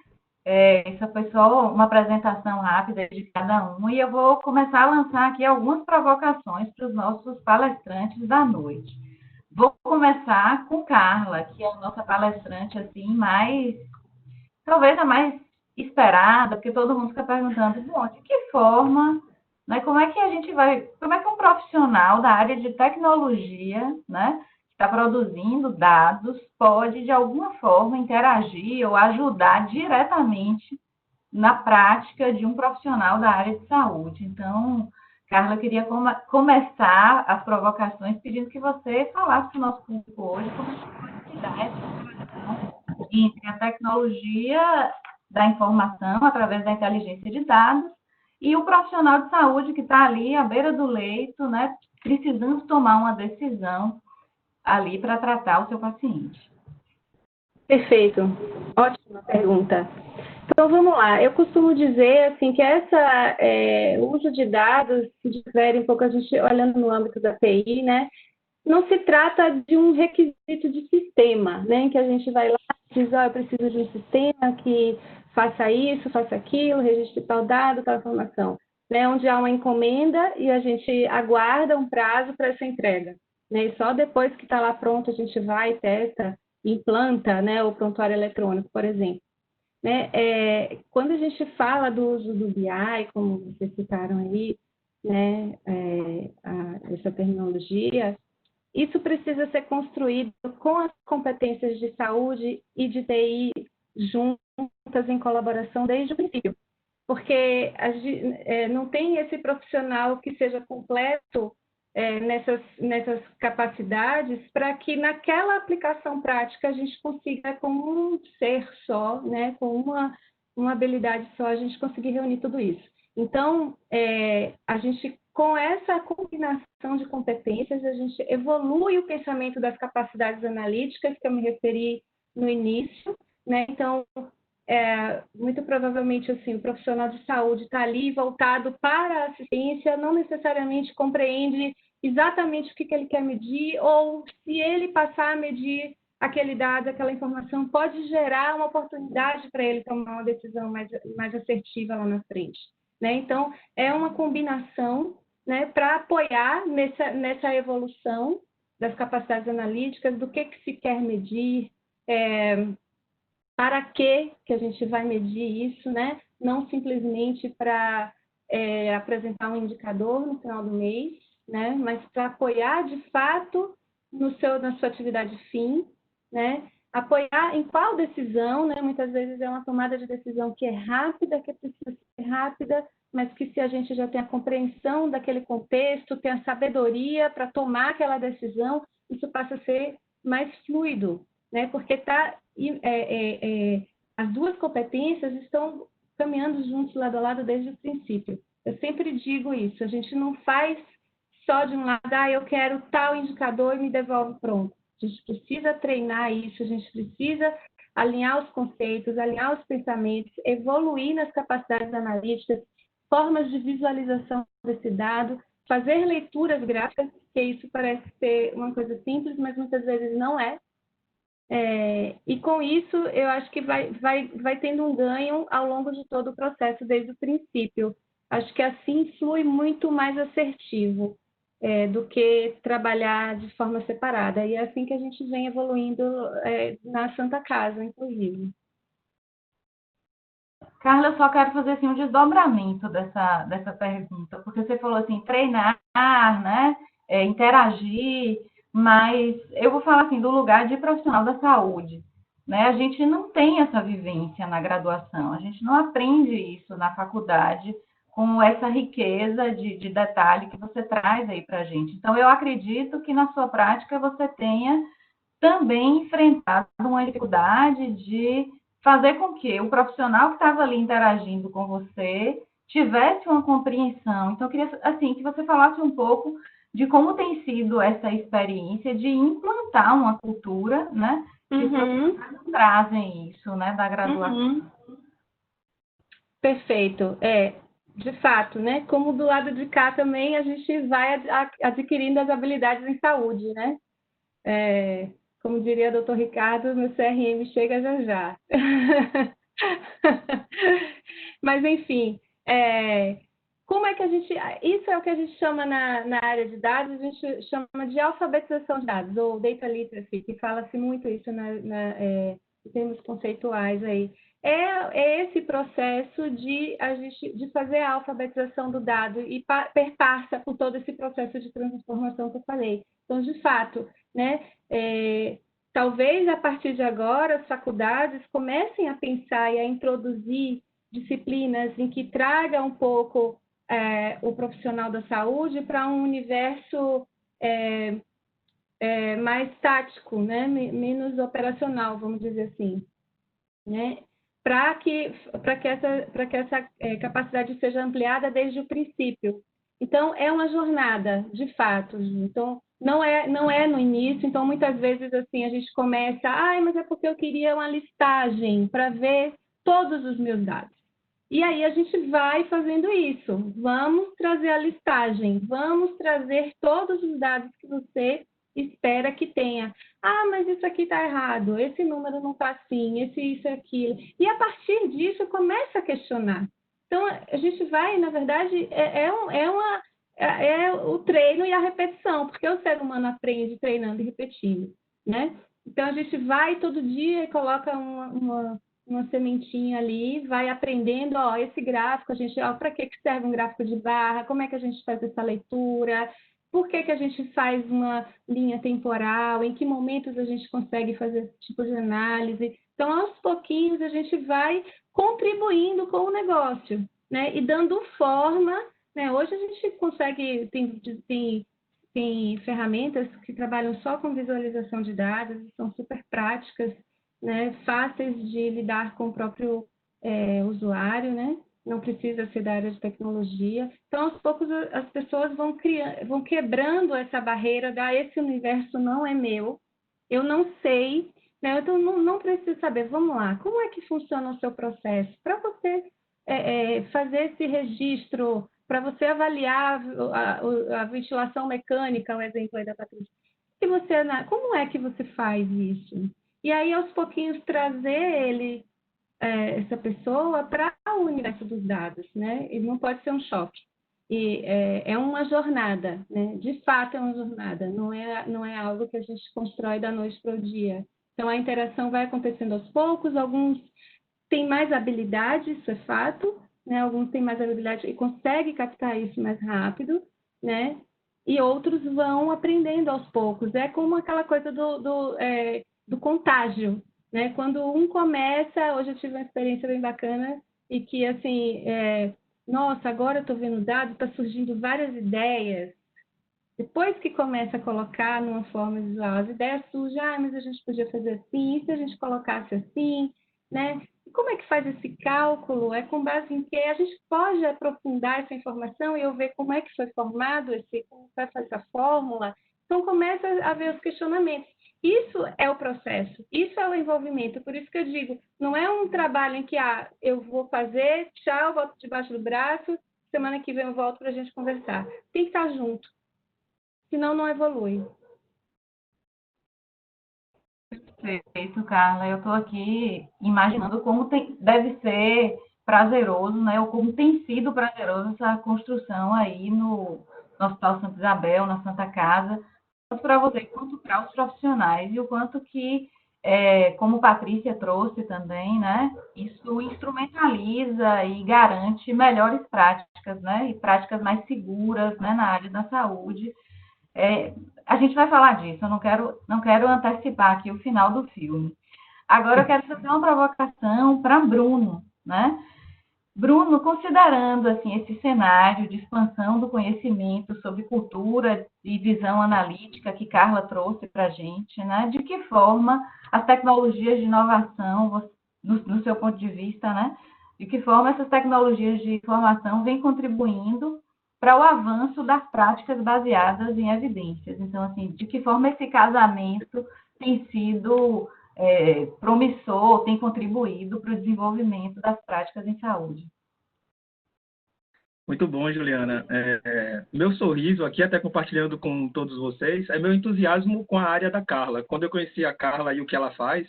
Essa foi só uma apresentação rápida de cada um, e eu vou começar a lançar aqui algumas provocações para os nossos palestrantes da noite. Vou começar com Carla, que é a nossa palestrante, assim, talvez a mais esperada, porque todo mundo fica perguntando, bom, de que forma, né, como é que um profissional da área de tecnologia, né, que está produzindo dados, pode, de alguma forma, interagir ou ajudar diretamente na prática de um profissional da área de saúde. Então, Carla, eu queria começar as provocações pedindo que você falasse para o nosso público hoje como se pode dar essa relação entre a tecnologia da informação, através da inteligência de dados, e o profissional de saúde que está ali à beira do leito, né, precisando tomar uma decisão ali para tratar o seu paciente. Perfeito. Ótima pergunta. Então, vamos lá. Eu costumo dizer assim, que o uso de dados, se difere um pouco a gente olhando no âmbito da TI, né? Não se trata de um requisito de sistema, né? Em que a gente vai lá e diz, eu preciso de um sistema que faça isso, faça aquilo, registre tal dado, tal informação. Né? Onde há uma encomenda e a gente aguarda um prazo para essa entrega. Né? E só depois que está lá pronto a gente vai, testa, implanta, né, o prontuário eletrônico, por exemplo. Né? Quando a gente fala do uso do BI, como vocês citaram aí, né, essa terminologia, isso precisa ser construído com as competências de saúde e de TI juntas em colaboração desde o princípio, porque não tem esse profissional que seja completo nessas capacidades para que naquela aplicação prática a gente consiga, como um ser só, né, com uma habilidade só, a gente conseguir reunir tudo isso. Então, a gente, com essa combinação de competências, a gente evolui o pensamento das capacidades analíticas, que eu me referi no início, né? Então, muito provavelmente, assim, o profissional de saúde está ali voltado para a assistência, não necessariamente compreende exatamente o que ele quer medir, ou se ele passar a medir aquele dado, aquela informação, pode gerar uma oportunidade para ele tomar uma decisão mais assertiva lá na frente, né? Então, é uma combinação, né, para apoiar nessa evolução das capacidades analíticas, do que se quer medir, para que a gente vai medir isso, né? Não simplesmente para apresentar um indicador no final do mês, né? Mas para apoiar de fato na sua atividade fim, né? Apoiar em qual decisão, né? Muitas vezes é uma tomada de decisão que é rápida, que precisa ser rápida, mas que se a gente já tem a compreensão daquele contexto, tem a sabedoria para tomar aquela decisão, isso passa a ser mais fluido, né? Porque as duas competências estão caminhando juntos, lado a lado, desde o princípio. Eu sempre digo isso, a gente não faz só de um lado, eu quero tal indicador e me devolve pronto. A gente precisa treinar isso, a gente precisa alinhar os conceitos, alinhar os pensamentos, evoluir nas capacidades analíticas, formas de visualização desse dado, fazer leituras gráficas, que isso parece ser uma coisa simples, mas muitas vezes não é. E com isso, eu acho que vai tendo um ganho ao longo de todo o processo, desde o princípio. Acho que assim flui muito mais assertivo do que trabalhar de forma separada. E é assim que a gente vem evoluindo na Santa Casa, inclusive. Carla, eu só quero fazer assim, um desdobramento dessa pergunta, porque você falou assim, treinar, né, interagir, mas eu vou falar assim, do lugar de profissional da saúde, né? A gente não tem essa vivência na graduação, a gente não aprende isso na faculdade com essa riqueza de detalhe que você traz aí para a gente. Então, eu acredito que na sua prática você tenha também enfrentado uma dificuldade de fazer com que o profissional que estava ali interagindo com você tivesse uma compreensão. Então, eu queria assim, que você falasse um pouco de como tem sido essa experiência de implantar uma cultura, né? Que os profissionais trazem isso, né, da graduação. Perfeito. De fato, né? Como do lado de cá também a gente vai adquirindo as habilidades em saúde, né? Como diria o Dr. Ricardo, meu CRM chega já já. Mas, enfim, como é que a gente... Isso é o que a gente chama na área de dados, a gente chama de alfabetização de dados, ou data literacy, que fala-se muito isso em termos conceituais aí. É esse processo de fazer a alfabetização do dado e perpassa por todo esse processo de transformação que eu falei. Então, de fato, né, talvez a partir de agora as faculdades comecem a pensar e a introduzir disciplinas em que traga um pouco o profissional da saúde para um universo mais tático, né, menos operacional, vamos dizer assim, né? Para que essa capacidade seja ampliada desde o princípio. Então, é uma jornada, de fato. Então, não é no início. Então, muitas vezes, assim, a gente começa, mas é porque eu queria uma listagem para ver todos os meus dados. E aí a gente vai fazendo isso. Vamos trazer a listagem, vamos trazer todos os dados que você espera que tenha. Mas isso aqui está errado, esse número não está assim, isso e aquilo. E a partir disso começa a questionar. Então, a gente vai, na verdade, é o treino e a repetição, porque o ser humano aprende treinando e repetindo, né? Então, a gente vai todo dia e coloca uma sementinha ali, vai aprendendo, esse gráfico, para que serve um gráfico de barra, como é que a gente faz essa leitura, por que a gente faz uma linha temporal, em que momentos a gente consegue fazer esse tipo de análise. Então, aos pouquinhos, a gente vai contribuindo com o negócio, né? E dando forma, né? Hoje a gente consegue, tem ferramentas que trabalham só com visualização de dados, são super práticas, né? Fáceis de lidar com o próprio usuário, né? Não precisa ser da área de tecnologia. Então, aos poucos, as pessoas vão quebrando essa barreira esse universo não é meu, eu não sei, né? Então, não preciso saber, vamos lá, como é que funciona o seu processo? Para você fazer esse registro, para você avaliar a ventilação mecânica, o exemplo aí da Patrícia. Como é que você faz isso? E aí, aos pouquinhos, trazer essa pessoa para o universo dos dados, né? E não pode ser um choque. E é uma jornada, né? De fato é uma jornada, não é algo que a gente constrói da noite para o dia. Então a interação vai acontecendo aos poucos, alguns têm mais habilidade, isso é fato, né? Alguns têm mais habilidade e conseguem captar isso mais rápido, né? E outros vão aprendendo aos poucos. É como aquela coisa do contágio, né? Quando um começa, hoje eu tive uma experiência bem bacana e que, assim, nossa, agora eu estou vendo dados, está surgindo várias ideias. Depois que começa a colocar numa forma visual, as ideias surgem, mas a gente podia fazer assim, e se a gente colocasse assim, né? E como é que faz esse cálculo? É com base em que a gente pode aprofundar essa informação e eu ver como é que foi formado como vai fazer essa fórmula. Então começa a ver os questionamentos. Isso é o processo, isso é o envolvimento. Por isso que eu digo, não é um trabalho em que eu vou fazer, tchau, volto debaixo do braço, semana que vem eu volto para a gente conversar. Tem que estar junto, senão não evolui. Perfeito, Carla. Eu estou aqui imaginando como deve ser prazeroso, né? Ou como tem sido prazeroso essa construção aí no Hospital Santa Isabel, na Santa Casa, tanto para você quanto para os profissionais, e o quanto que, como Patrícia trouxe também, né? Isso instrumentaliza e garante melhores práticas, né? E práticas mais seguras, né? Na área da saúde. A gente vai falar disso, eu não quero antecipar aqui o final do filme. Agora eu quero fazer uma provocação para Bruno, né? Bruno, considerando assim esse cenário de expansão do conhecimento sobre cultura e visão analítica que Carla trouxe para a gente, né? De que forma as tecnologias de inovação, no seu ponto de vista, né? De que forma essas tecnologias de informação vêm contribuindo para o avanço das práticas baseadas em evidências. Então, assim, de que forma esse casamento tem sido promissor, tem contribuído para o desenvolvimento das práticas em saúde. Muito bom, Juliana. Meu sorriso aqui, até compartilhando com todos vocês, é meu entusiasmo com a área da Carla. Quando eu conheci a Carla e o que ela faz,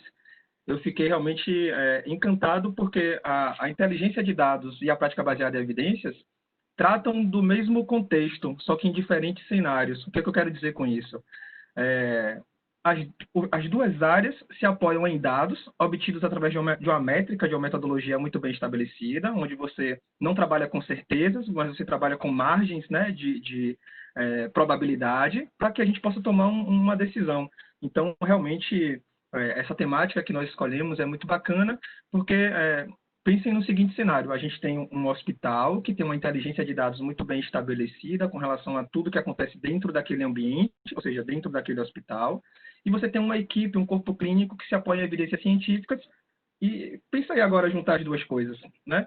eu fiquei realmente encantado, porque a inteligência de dados e a prática baseada em evidências tratam do mesmo contexto, só que em diferentes cenários. O que eu quero dizer com isso? As duas áreas se apoiam em dados obtidos através de uma métrica, de uma metodologia muito bem estabelecida, onde você não trabalha com certezas, mas você trabalha com margens, né, de probabilidade, para que a gente possa tomar uma decisão. Então, realmente, essa temática que nós escolhemos é muito bacana, porque pensem no seguinte cenário: a gente tem um hospital que tem uma inteligência de dados muito bem estabelecida com relação a tudo que acontece dentro daquele ambiente, ou seja, dentro daquele hospital, e você tem uma equipe, um corpo clínico que se apoia em evidências científicas. E pensa aí agora juntar as duas coisas, né?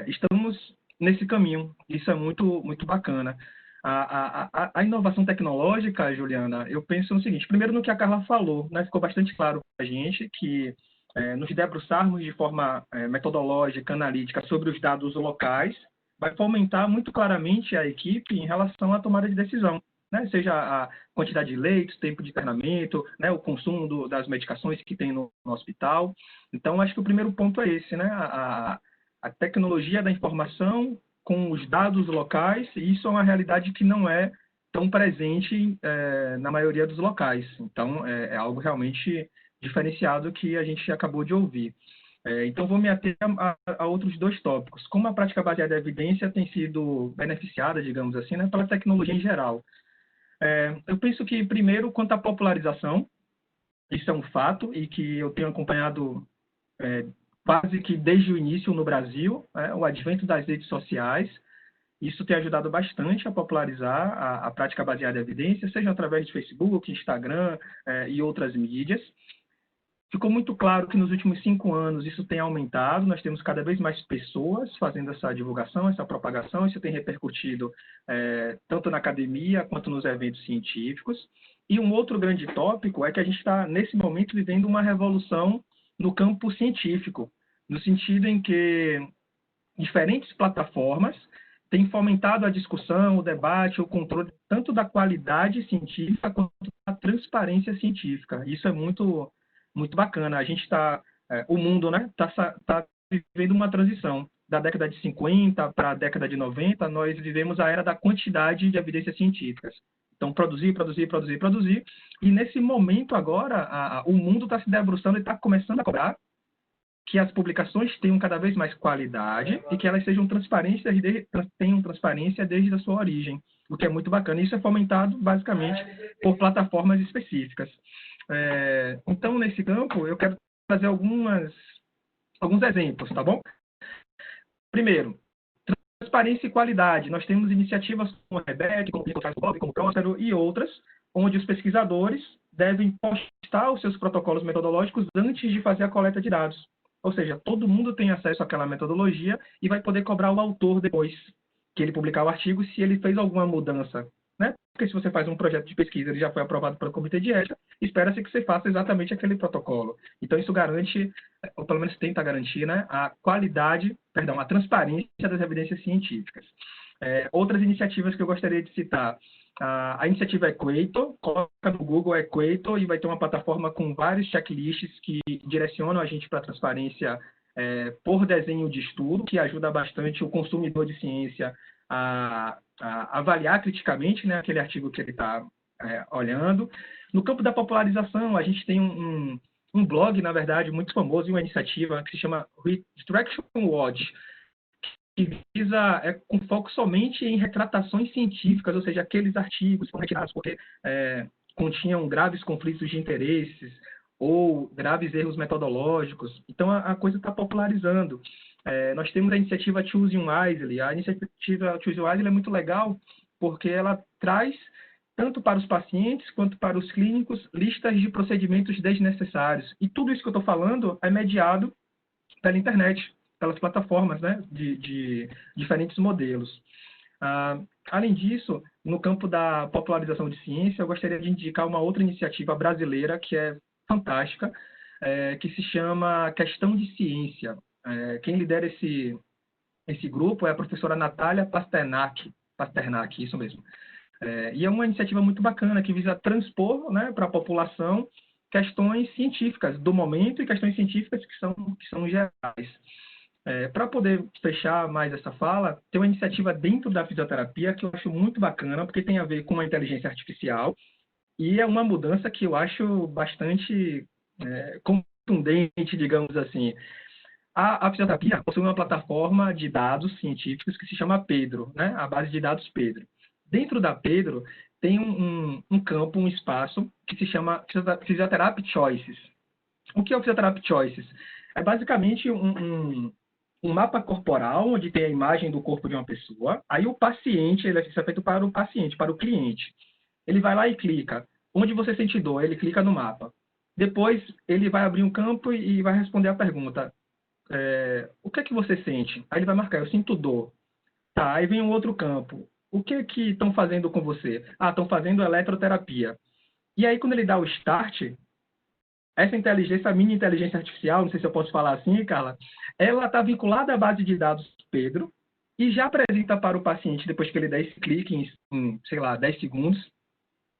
Estamos nesse caminho, isso é muito, muito bacana. A inovação tecnológica, Juliana, eu penso no seguinte: primeiro, no que a Carla falou, né? Ficou bastante claro para a gente que nos debruçarmos de forma metodológica, analítica, sobre os dados locais, vai fomentar muito claramente a equipe em relação à tomada de decisão, né? Seja a quantidade de leitos, tempo de internamento, né? O consumo das medicações que tem no hospital. Então, acho que o primeiro ponto é esse, né? A tecnologia da informação com os dados locais, e isso é uma realidade que não é tão presente na maioria dos locais. Então, é algo realmente diferenciado que a gente acabou de ouvir. Então, vou me ater a outros dois tópicos. Como a prática baseada em evidência tem sido beneficiada, digamos assim, né, pela tecnologia em geral. Eu penso que, primeiro, quanto à popularização, isso é um fato, e que eu tenho acompanhado quase que desde o início no Brasil, o advento das redes sociais. Isso tem ajudado bastante a popularizar a prática baseada em evidência, seja através de Facebook, Instagram e outras mídias. Ficou muito claro que nos últimos 5 anos isso tem aumentado, nós temos cada vez mais pessoas fazendo essa divulgação, essa propagação, isso tem repercutido tanto na academia quanto nos eventos científicos. E um outro grande tópico é que a gente está, nesse momento, vivendo uma revolução no campo científico, no sentido em que diferentes plataformas têm fomentado a discussão, o debate, o controle, tanto da qualidade científica quanto da transparência científica. Isso é muito, muito bacana. A gente está, o mundo, né, tá vivendo uma transição. Da década de 50 para a década de 90, nós vivemos a era da quantidade de evidências científicas. Então, produzir. E nesse momento agora, o mundo está se debruçando e está começando a cobrar que as publicações tenham cada vez mais qualidade e que elas sejam tenham transparência desde a sua origem, o que é muito bacana. Isso é fomentado, basicamente, por plataformas específicas. Então, nesse campo, eu quero trazer alguns exemplos, tá bom? Primeiro, transparência e qualidade. Nós temos iniciativas como a REBEC, como o Próspero e outras, onde os pesquisadores devem postar os seus protocolos metodológicos antes de fazer a coleta de dados. Ou seja, todo mundo tem acesso àquela metodologia e vai poder cobrar o autor depois que ele publicar o artigo se ele fez alguma mudança, né? Porque se você faz um projeto de pesquisa, ele já foi aprovado pelo Comitê de Ética, espera-se que você faça exatamente aquele protocolo. Então, isso garante, ou pelo menos tenta garantir, né, a transparência das evidências científicas. Outras iniciativas que eu gostaria de citar. A iniciativa Equator, coloca no Google Equator e vai ter uma plataforma com vários checklists que direcionam a gente para a transparência por desenho de estudo, que ajuda bastante o consumidor de ciência a avaliar criticamente, né, aquele artigo que ele está olhando. No campo da popularização, a gente tem um blog, na verdade, muito famoso e uma iniciativa que se chama Retraction Watch, que visa com foco somente em retratações científicas, ou seja, aqueles artigos que foram retirados porque continham graves conflitos de interesses ou graves erros metodológicos. Então, a coisa está popularizando. Nós temos a iniciativa Choosing Wisely. A iniciativa Choosing Wisely é muito legal porque ela traz, tanto para os pacientes quanto para os clínicos, listas de procedimentos desnecessários. E tudo isso que eu estou falando é mediado pela internet, pelas plataformas, né, de diferentes modelos. Além disso, no campo da popularização de ciência, eu gostaria de indicar uma outra iniciativa brasileira que é fantástica, que se chama Questão de Ciência. Quem lidera esse grupo é a professora Natália Pasternak, isso mesmo. E é uma iniciativa muito bacana que visa transpor, né, para a população questões científicas do momento e questões científicas que são gerais. Para poder fechar mais essa fala, tem uma iniciativa dentro da fisioterapia que eu acho muito bacana, porque tem a ver com a inteligência artificial e é uma mudança que eu acho bastante contundente, digamos assim. A fisioterapia possui uma plataforma de dados científicos que se chama Pedro, né? A base de dados Pedro. Dentro da Pedro tem um campo, um espaço que se chama Physiotherapy Choices. O que é o Physiotherapy Choices? É basicamente um mapa corporal, onde tem a imagem do corpo de uma pessoa. Aí o paciente, isso é feito para o paciente, para o cliente. Ele vai lá e clica. Onde você sente dor? Ele clica no mapa. Depois, ele vai abrir um campo e vai responder a pergunta. O que é que você sente? Aí ele vai marcar, eu sinto dor. Tá, aí vem um outro campo. O que é que estão fazendo com você? Estão fazendo eletroterapia. E aí, quando ele dá o start, essa inteligência, a mini inteligência artificial, não sei se eu posso falar assim, Carla, ela está vinculada à base de dados Pedro e já apresenta para o paciente, depois que ele dá esse clique em sei lá, 10 segundos,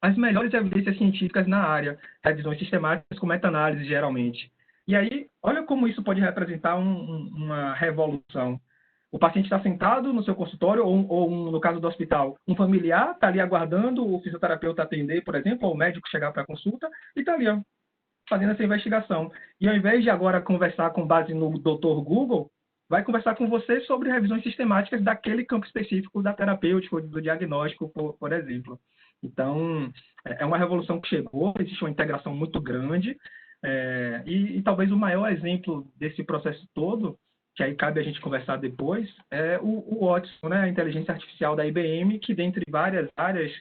as melhores evidências científicas na área, revisões sistemáticas com meta-análise, geralmente. E aí, olha como isso pode representar uma revolução. O paciente está sentado no seu consultório, ou no caso do hospital, um familiar está ali aguardando o fisioterapeuta atender, por exemplo, ou o médico chegar para a consulta, e está ali, ó, fazendo essa investigação. E ao invés de agora conversar com base no Dr. Google, vai conversar com você sobre revisões sistemáticas daquele campo específico da terapêutica, do diagnóstico, por exemplo. Então, é uma revolução que chegou, existe uma integração muito grande, e talvez o maior exemplo desse processo todo, que aí cabe a gente conversar depois, é o Watson, né, a inteligência artificial da IBM, que dentre várias áreas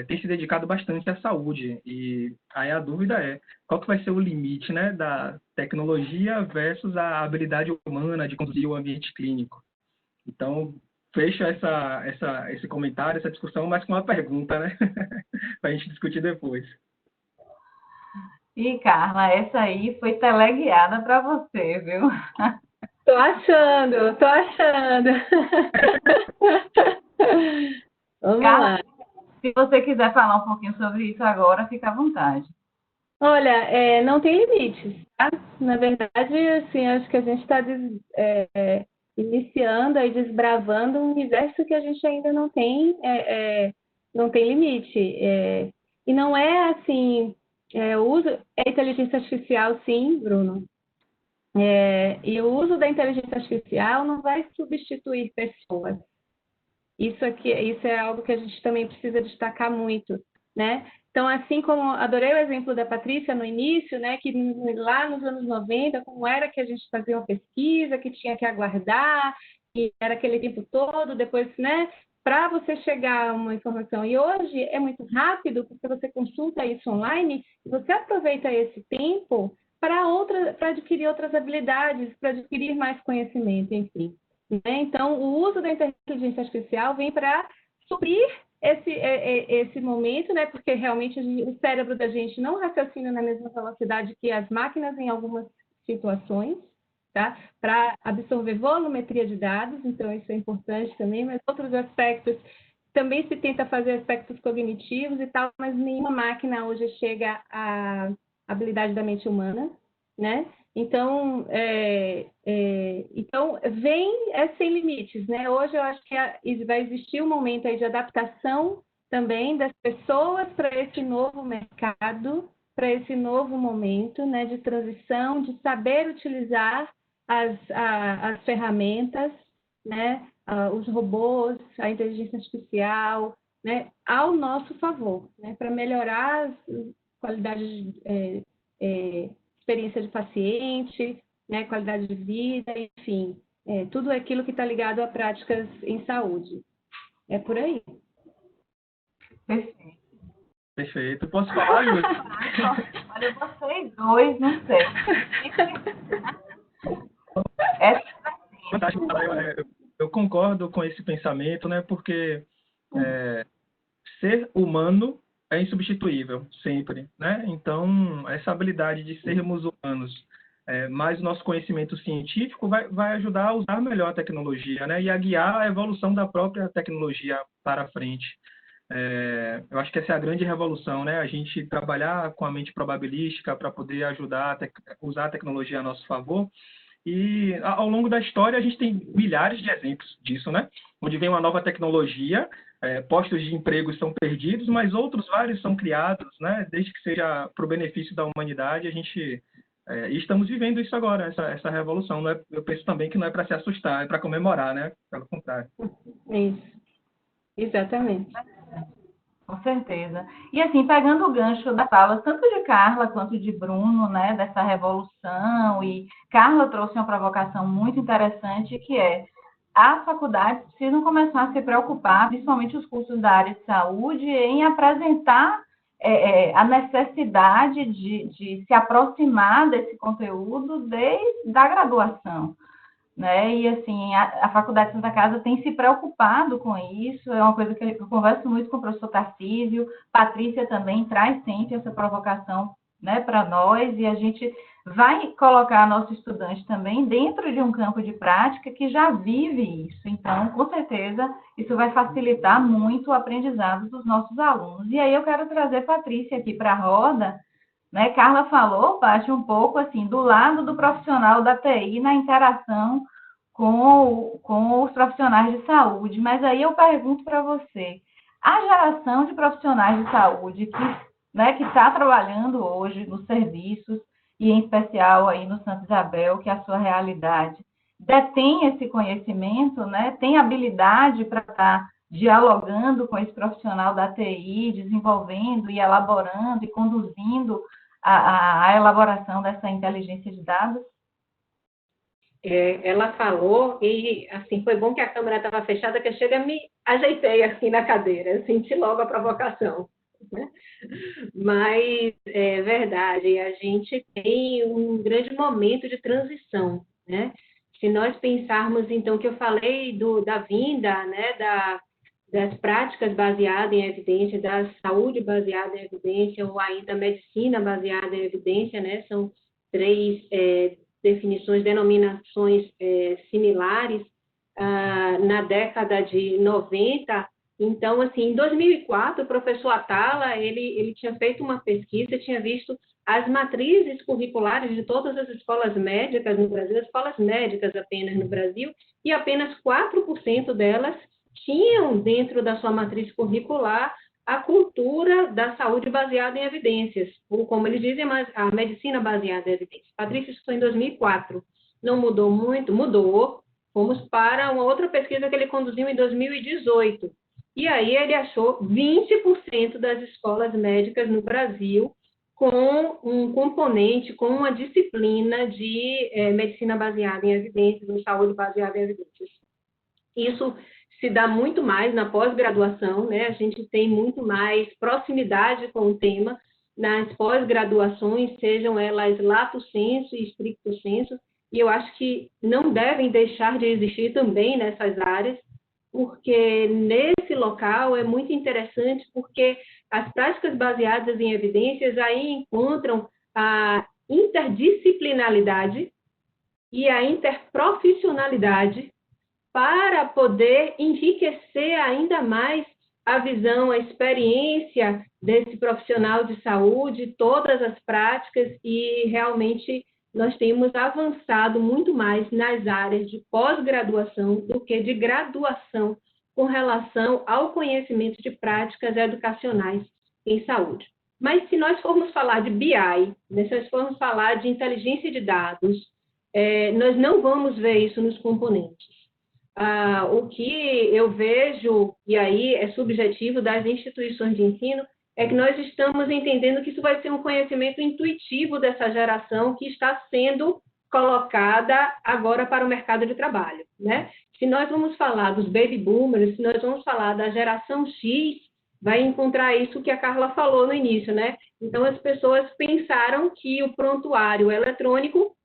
tem se dedicado bastante à saúde. E aí a dúvida é, qual que vai ser o limite, né, da tecnologia versus a habilidade humana de conduzir o ambiente clínico? Então, fecho esse comentário, essa discussão, mas com uma pergunta, né? Para a gente discutir depois. E, Carla, essa aí foi teleguiada para você, viu? Tô achando. Vamos Carla, lá. se você quiser falar um pouquinho sobre isso agora, fica à vontade. Olha, não tem limites, tá? Na verdade, assim, acho que a gente está iniciando e desbravando um universo que a gente ainda não tem limite. E não é assim, o uso é inteligência artificial, sim, Bruno. E o uso da inteligência artificial não vai substituir pessoas. Isso é algo que a gente também precisa destacar muito, né? Então, assim como adorei o exemplo da Patrícia no início, né, que lá nos anos 90, como era que a gente fazia uma pesquisa, que tinha que aguardar, que era aquele tempo todo, depois, né, para você chegar a uma informação. E hoje é muito rápido, porque você consulta isso online e você aproveita esse tempo para adquirir outras habilidades, para adquirir mais conhecimento, enfim. Então, o uso da inteligência artificial vem para suprir esse momento, né? Porque realmente o cérebro da gente não raciocina na mesma velocidade que as máquinas em algumas situações, tá? Para absorver volumetria de dados, então isso é importante também, mas outros aspectos também se tenta fazer aspectos cognitivos e tal, mas nenhuma máquina hoje chega à habilidade da mente humana, né? Então, vem sem limites, né? Hoje eu acho que vai existir um momento aí de adaptação também das pessoas para esse novo mercado, para esse novo momento, né, de transição, de saber utilizar as ferramentas, né, os robôs, a inteligência artificial, né, ao nosso favor, né, para melhorar a qualidade experiência de paciente, né, qualidade de vida, enfim, tudo aquilo que está ligado a práticas em saúde. É por aí. Perfeito. Perfeito. Posso falar, Júlia? Olha, vocês dois, não sei. Fantástico. Eu concordo com esse pensamento, né? Porque ser humano é insubstituível, sempre, né? Então, essa habilidade de sermos humanos, mais o nosso conhecimento científico vai ajudar a usar melhor a tecnologia, né? E a guiar a evolução da própria tecnologia para frente. Eu acho que essa é a grande revolução, né? A gente trabalhar com a mente probabilística para poder ajudar usar a tecnologia a nosso favor. E ao longo da história a gente tem milhares de exemplos disso, né? Onde vem uma nova tecnologia, postos de emprego são perdidos, mas outros vários são criados, né? Desde que seja para o benefício da humanidade, e estamos vivendo isso agora, essa revolução. Não é, eu penso também que não é para se assustar, é para comemorar, né? Pelo contrário. Isso, exatamente. Com certeza. E assim, pegando o gancho da fala, tanto de Carla quanto de Bruno, né, dessa revolução, e Carla trouxe uma provocação muito interessante, que é as faculdades precisam começar a se preocupar, principalmente os cursos da área de saúde, em apresentar a necessidade de se aproximar desse conteúdo desde a graduação. Né? E assim, a Faculdade Santa Casa tem se preocupado com isso, é uma coisa que eu converso muito com o professor Tarcísio, Patrícia também traz sempre essa provocação, né, para nós, e a gente vai colocar nosso estudante também dentro de um campo de prática que já vive isso. Então, com certeza, isso vai facilitar muito o aprendizado dos nossos alunos. E aí eu quero trazer Patrícia aqui para a roda, né? Carla falou, Paty, um pouco assim, do lado do profissional da TI na interação com os profissionais de saúde. Mas aí eu pergunto para você, a geração de profissionais de saúde que está trabalhando hoje nos serviços, e em especial aí no Santa Isabel, que é a sua realidade, detém esse conhecimento, né? Tem habilidade para estar dialogando com esse profissional da TI, desenvolvendo e elaborando e conduzindo a elaboração dessa inteligência de dados? Ela falou e, assim, foi bom que a câmera estava fechada, que eu chega me ajeitei aqui na cadeira, senti logo a provocação, né? Mas é verdade, a gente tem um grande momento de transição, né? Se nós pensarmos, então, que eu falei da vinda, né, das práticas baseadas em evidência, da saúde baseada em evidência, ou ainda medicina baseada em evidência, né, são três definições, denominações similares, na década de 90. Então, assim, em 2004, o professor Atala, ele tinha feito uma pesquisa, tinha visto as matrizes curriculares de todas as escolas médicas no Brasil, as escolas médicas apenas no Brasil, e apenas 4% delas tinham dentro da sua matriz curricular a cultura da saúde baseada em evidências, ou como eles dizem, a medicina baseada em evidências. Patrícia, isso foi em 2004. Não mudou muito? Mudou. Fomos para uma outra pesquisa que ele conduziu em 2018. E aí ele achou 20% das escolas médicas no Brasil com um componente, com uma disciplina de medicina baseada em evidências, ou saúde baseada em evidências. Isso se dá muito mais na pós-graduação, né? A gente tem muito mais proximidade com o tema nas pós-graduações, sejam elas lato sensu e stricto sensu, e eu acho que não devem deixar de existir também nessas áreas, porque nesse local é muito interessante, porque as práticas baseadas em evidências aí encontram a interdisciplinaridade e a interprofissionalidade para poder enriquecer ainda mais a visão, a experiência desse profissional de saúde, todas as práticas, e realmente nós temos avançado muito mais nas áreas de pós-graduação do que de graduação com relação ao conhecimento de práticas educacionais em saúde. Mas se nós formos falar de BI, se nós formos falar de inteligência de dados, nós não vamos ver isso nos componentes. O que eu vejo, e aí é subjetivo das instituições de ensino, é que nós estamos entendendo que isso vai ser um conhecimento intuitivo dessa geração que está sendo colocada agora para o mercado de trabalho, né? Se nós vamos falar dos baby boomers, se nós vamos falar da geração X, vai encontrar isso que a Carla falou no início, né? Então, as pessoas pensaram que o prontuário eletrônico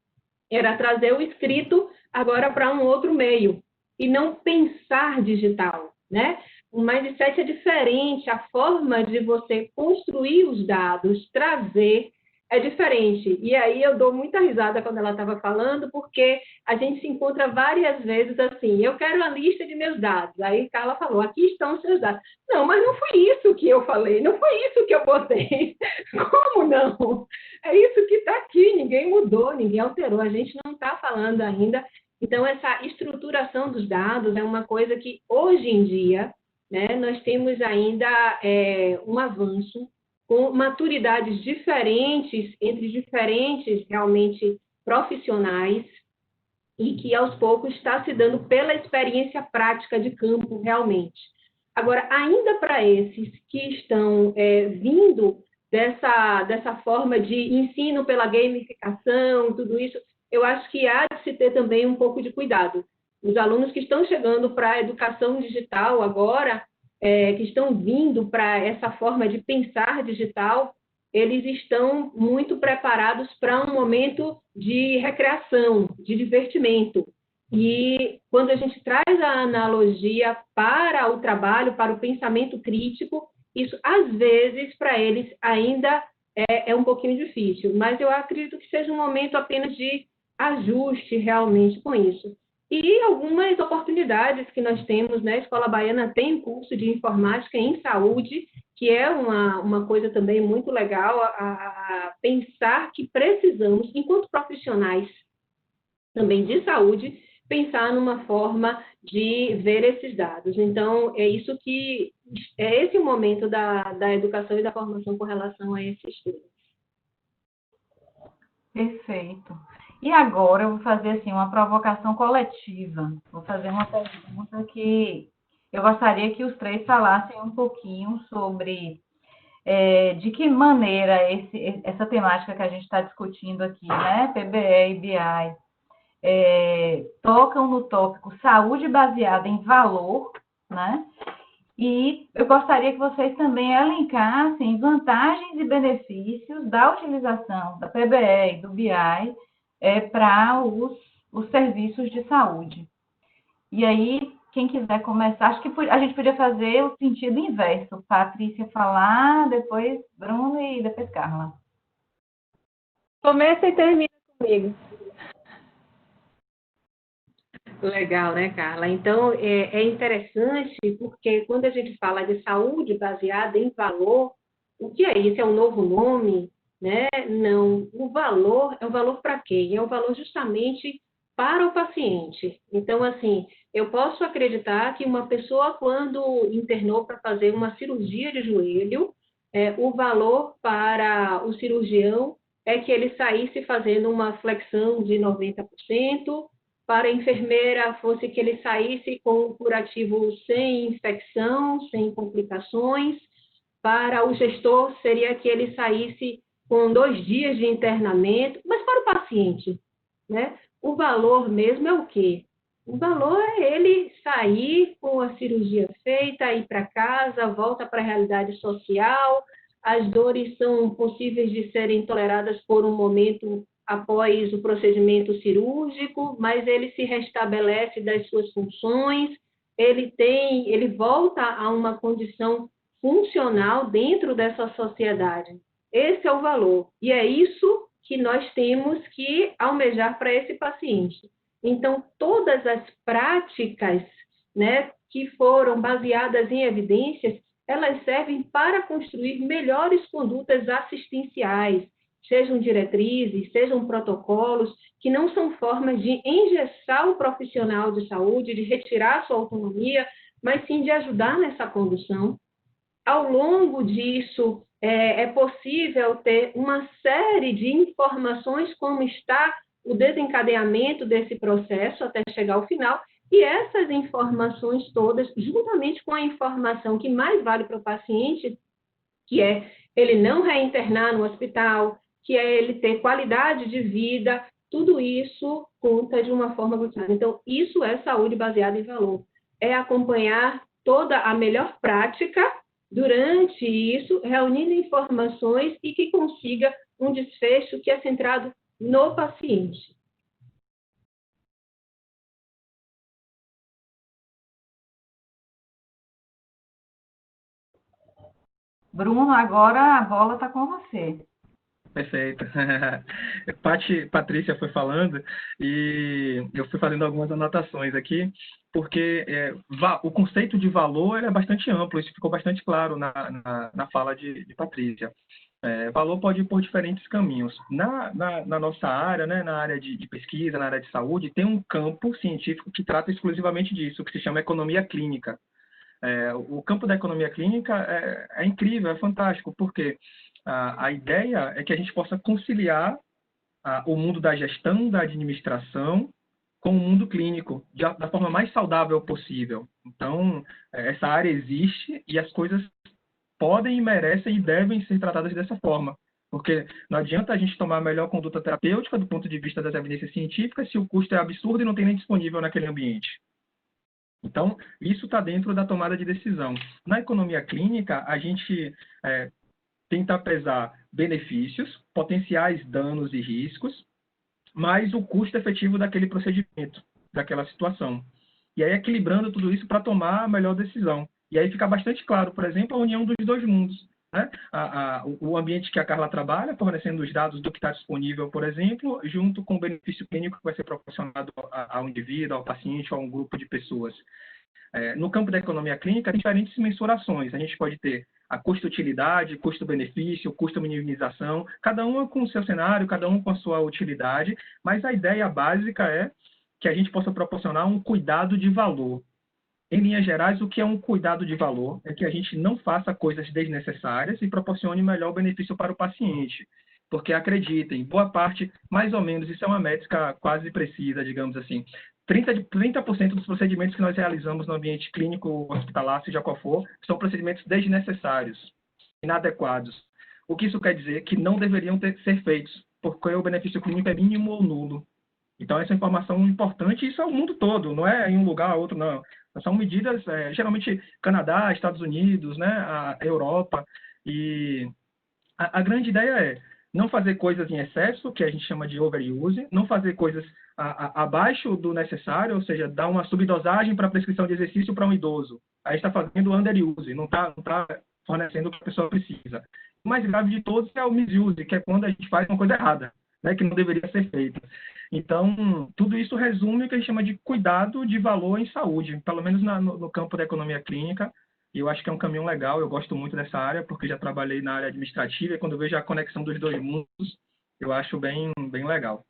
era trazer o escrito agora para um outro meio, e não pensar digital, né? O mindset é diferente, a forma de você construir os dados, trazer, é diferente. E aí eu dou muita risada quando ela estava falando, porque a gente se encontra várias vezes assim, eu quero a lista de meus dados. Aí Carla falou, aqui estão os seus dados. Não, mas não foi isso que eu falei, não foi isso que eu botei. Como não? É isso que está aqui, ninguém mudou, ninguém alterou, a gente não está falando ainda. Então, essa estruturação dos dados é uma coisa que, hoje em dia, né, nós temos ainda um avanço com maturidades diferentes entre diferentes, realmente, profissionais, e que, aos poucos, está se dando pela experiência prática de campo, realmente. Agora, ainda para esses que estão vindo dessa forma de ensino pela gamificação, tudo isso, eu acho que há de se ter também um pouco de cuidado. Os alunos que estão chegando para a educação digital agora, que estão vindo para essa forma de pensar digital, eles estão muito preparados para um momento de recreação, de divertimento. E quando a gente traz a analogia para o trabalho, para o pensamento crítico, isso, às vezes, para eles ainda é um pouquinho difícil, mas eu acredito que seja um momento apenas de ajuste realmente com isso. E algumas oportunidades que nós temos, né? A Escola Baiana tem um curso de informática em saúde, que é uma coisa também muito legal, a pensar que precisamos, enquanto profissionais também de saúde, pensar numa forma de ver esses dados. Então, é esse o momento da educação e da formação com relação a esses temas. Perfeito. E agora eu vou fazer assim uma provocação coletiva. Vou fazer uma pergunta que eu gostaria que os três falassem um pouquinho sobre de que maneira essa temática que a gente está discutindo aqui, né, PBE e BI, tocam no tópico saúde baseada em valor, né? E eu gostaria que vocês também elencassem vantagens e benefícios da utilização da PBE e do BI para os os serviços de saúde. E aí, quem quiser começar, acho que a gente podia fazer o sentido inverso. Patrícia falar, depois Bruno e depois Carla. Começa e termina comigo. Legal, né, Carla? Então, é interessante porque quando a gente fala de saúde baseada em valor, o que é isso? É um novo nome, né? Não, o valor é um valor para quem? É um valor justamente para o paciente. Então, assim, eu posso acreditar que uma pessoa, quando internou para fazer uma cirurgia de joelho, o valor para o cirurgião é que ele saísse fazendo uma flexão de 90%, para a enfermeira fosse que ele saísse com um curativo sem infecção, sem complicações, para o gestor seria que ele saísse com 2 dias de internamento, mas para o paciente, né? O valor mesmo é o quê? O valor é ele sair com a cirurgia feita, ir para casa, volta para a realidade social, as dores são possíveis de serem toleradas por um momento após o procedimento cirúrgico, mas ele se restabelece das suas funções, ele volta a uma condição funcional dentro dessa sociedade. Esse é o valor. E é isso que nós temos que almejar para esse paciente. Então, todas as práticas, né, que foram baseadas em evidências, elas servem para construir melhores condutas assistenciais, sejam diretrizes, sejam protocolos, que não são formas de engessar o profissional de saúde, de retirar sua autonomia, mas sim de ajudar nessa condução. Ao longo disso, é possível ter uma série de informações como está o desencadeamento desse processo até chegar ao final, e essas informações todas, juntamente com a informação que mais vale para o paciente, que é ele não reinternar no hospital, que é ele ter qualidade de vida, tudo isso conta de uma forma brutal. Então, isso é saúde baseada em valor. É acompanhar toda a melhor prática durante isso, reunindo informações e que consiga um desfecho que é centrado no paciente. Bruno, agora a bola está com você. Perfeito. Patrícia foi falando e eu fui fazendo algumas anotações aqui, porque o conceito de valor é bastante amplo, isso ficou bastante claro na fala de Patrícia. Valor pode ir por diferentes caminhos. Na nossa área, né, na área de pesquisa, na área de saúde, tem um campo científico que trata exclusivamente disso, que se chama economia clínica. O campo da economia clínica é incrível, é fantástico, porque a ideia é que a gente possa conciliar o mundo da gestão, da administração, com o mundo clínico, da forma mais saudável possível. Então, essa área existe e as coisas podem, merecem e devem ser tratadas dessa forma. Porque não adianta a gente tomar a melhor conduta terapêutica do ponto de vista das evidências científicas se o custo é absurdo e não tem nem disponível naquele ambiente. Então, isso está dentro da tomada de decisão. Na economia clínica, a gente tenta pesar benefícios, potenciais danos e riscos, mais o custo efetivo daquele procedimento, daquela situação. E aí equilibrando tudo isso para tomar a melhor decisão. E aí fica bastante claro, por exemplo, a união dos dois mundos. Né? O ambiente que a Carla trabalha, fornecendo os dados do que está disponível, por exemplo, junto com o benefício clínico que vai ser proporcionado ao indivíduo, ao paciente, ou a um grupo de pessoas. No campo da economia clínica, tem diferentes mensurações. A gente pode ter a custo-utilidade, custo-benefício, custo-minimização, cada um com o seu cenário, cada um com a sua utilidade, mas a ideia básica é que a gente possa proporcionar um cuidado de valor. Em linhas gerais, o que é um cuidado de valor é que a gente não faça coisas desnecessárias e proporcione melhor benefício para o paciente. Porque, acreditem, boa parte, mais ou menos, isso é uma métrica quase precisa, digamos assim, 30% dos procedimentos que nós realizamos no ambiente clínico, hospitalar, seja qual for, são procedimentos desnecessários, inadequados. O que isso quer dizer? Que não deveriam ser feitos, porque o benefício clínico é mínimo ou nulo. Então, essa informação é importante, isso é o mundo todo, não é em um lugar ou outro, não. São medidas, geralmente, Canadá, Estados Unidos, né, a Europa, e a grande ideia é, não fazer coisas em excesso, que a gente chama de overuse, não fazer coisas abaixo do necessário, ou seja, dar uma subdosagem para a prescrição de exercício para um idoso. Aí está fazendo underuse, não tá fornecendo o que a pessoa precisa. O mais grave de todos é o misuse, que é quando a gente faz uma coisa errada, né, que não deveria ser feita. Então, tudo isso resume o que a gente chama de cuidado de valor em saúde, pelo menos no campo da economia clínica. E eu acho que é um caminho legal, eu gosto muito dessa área, porque já trabalhei na área administrativa, e quando eu vejo a conexão dos dois mundos, eu acho bem legal.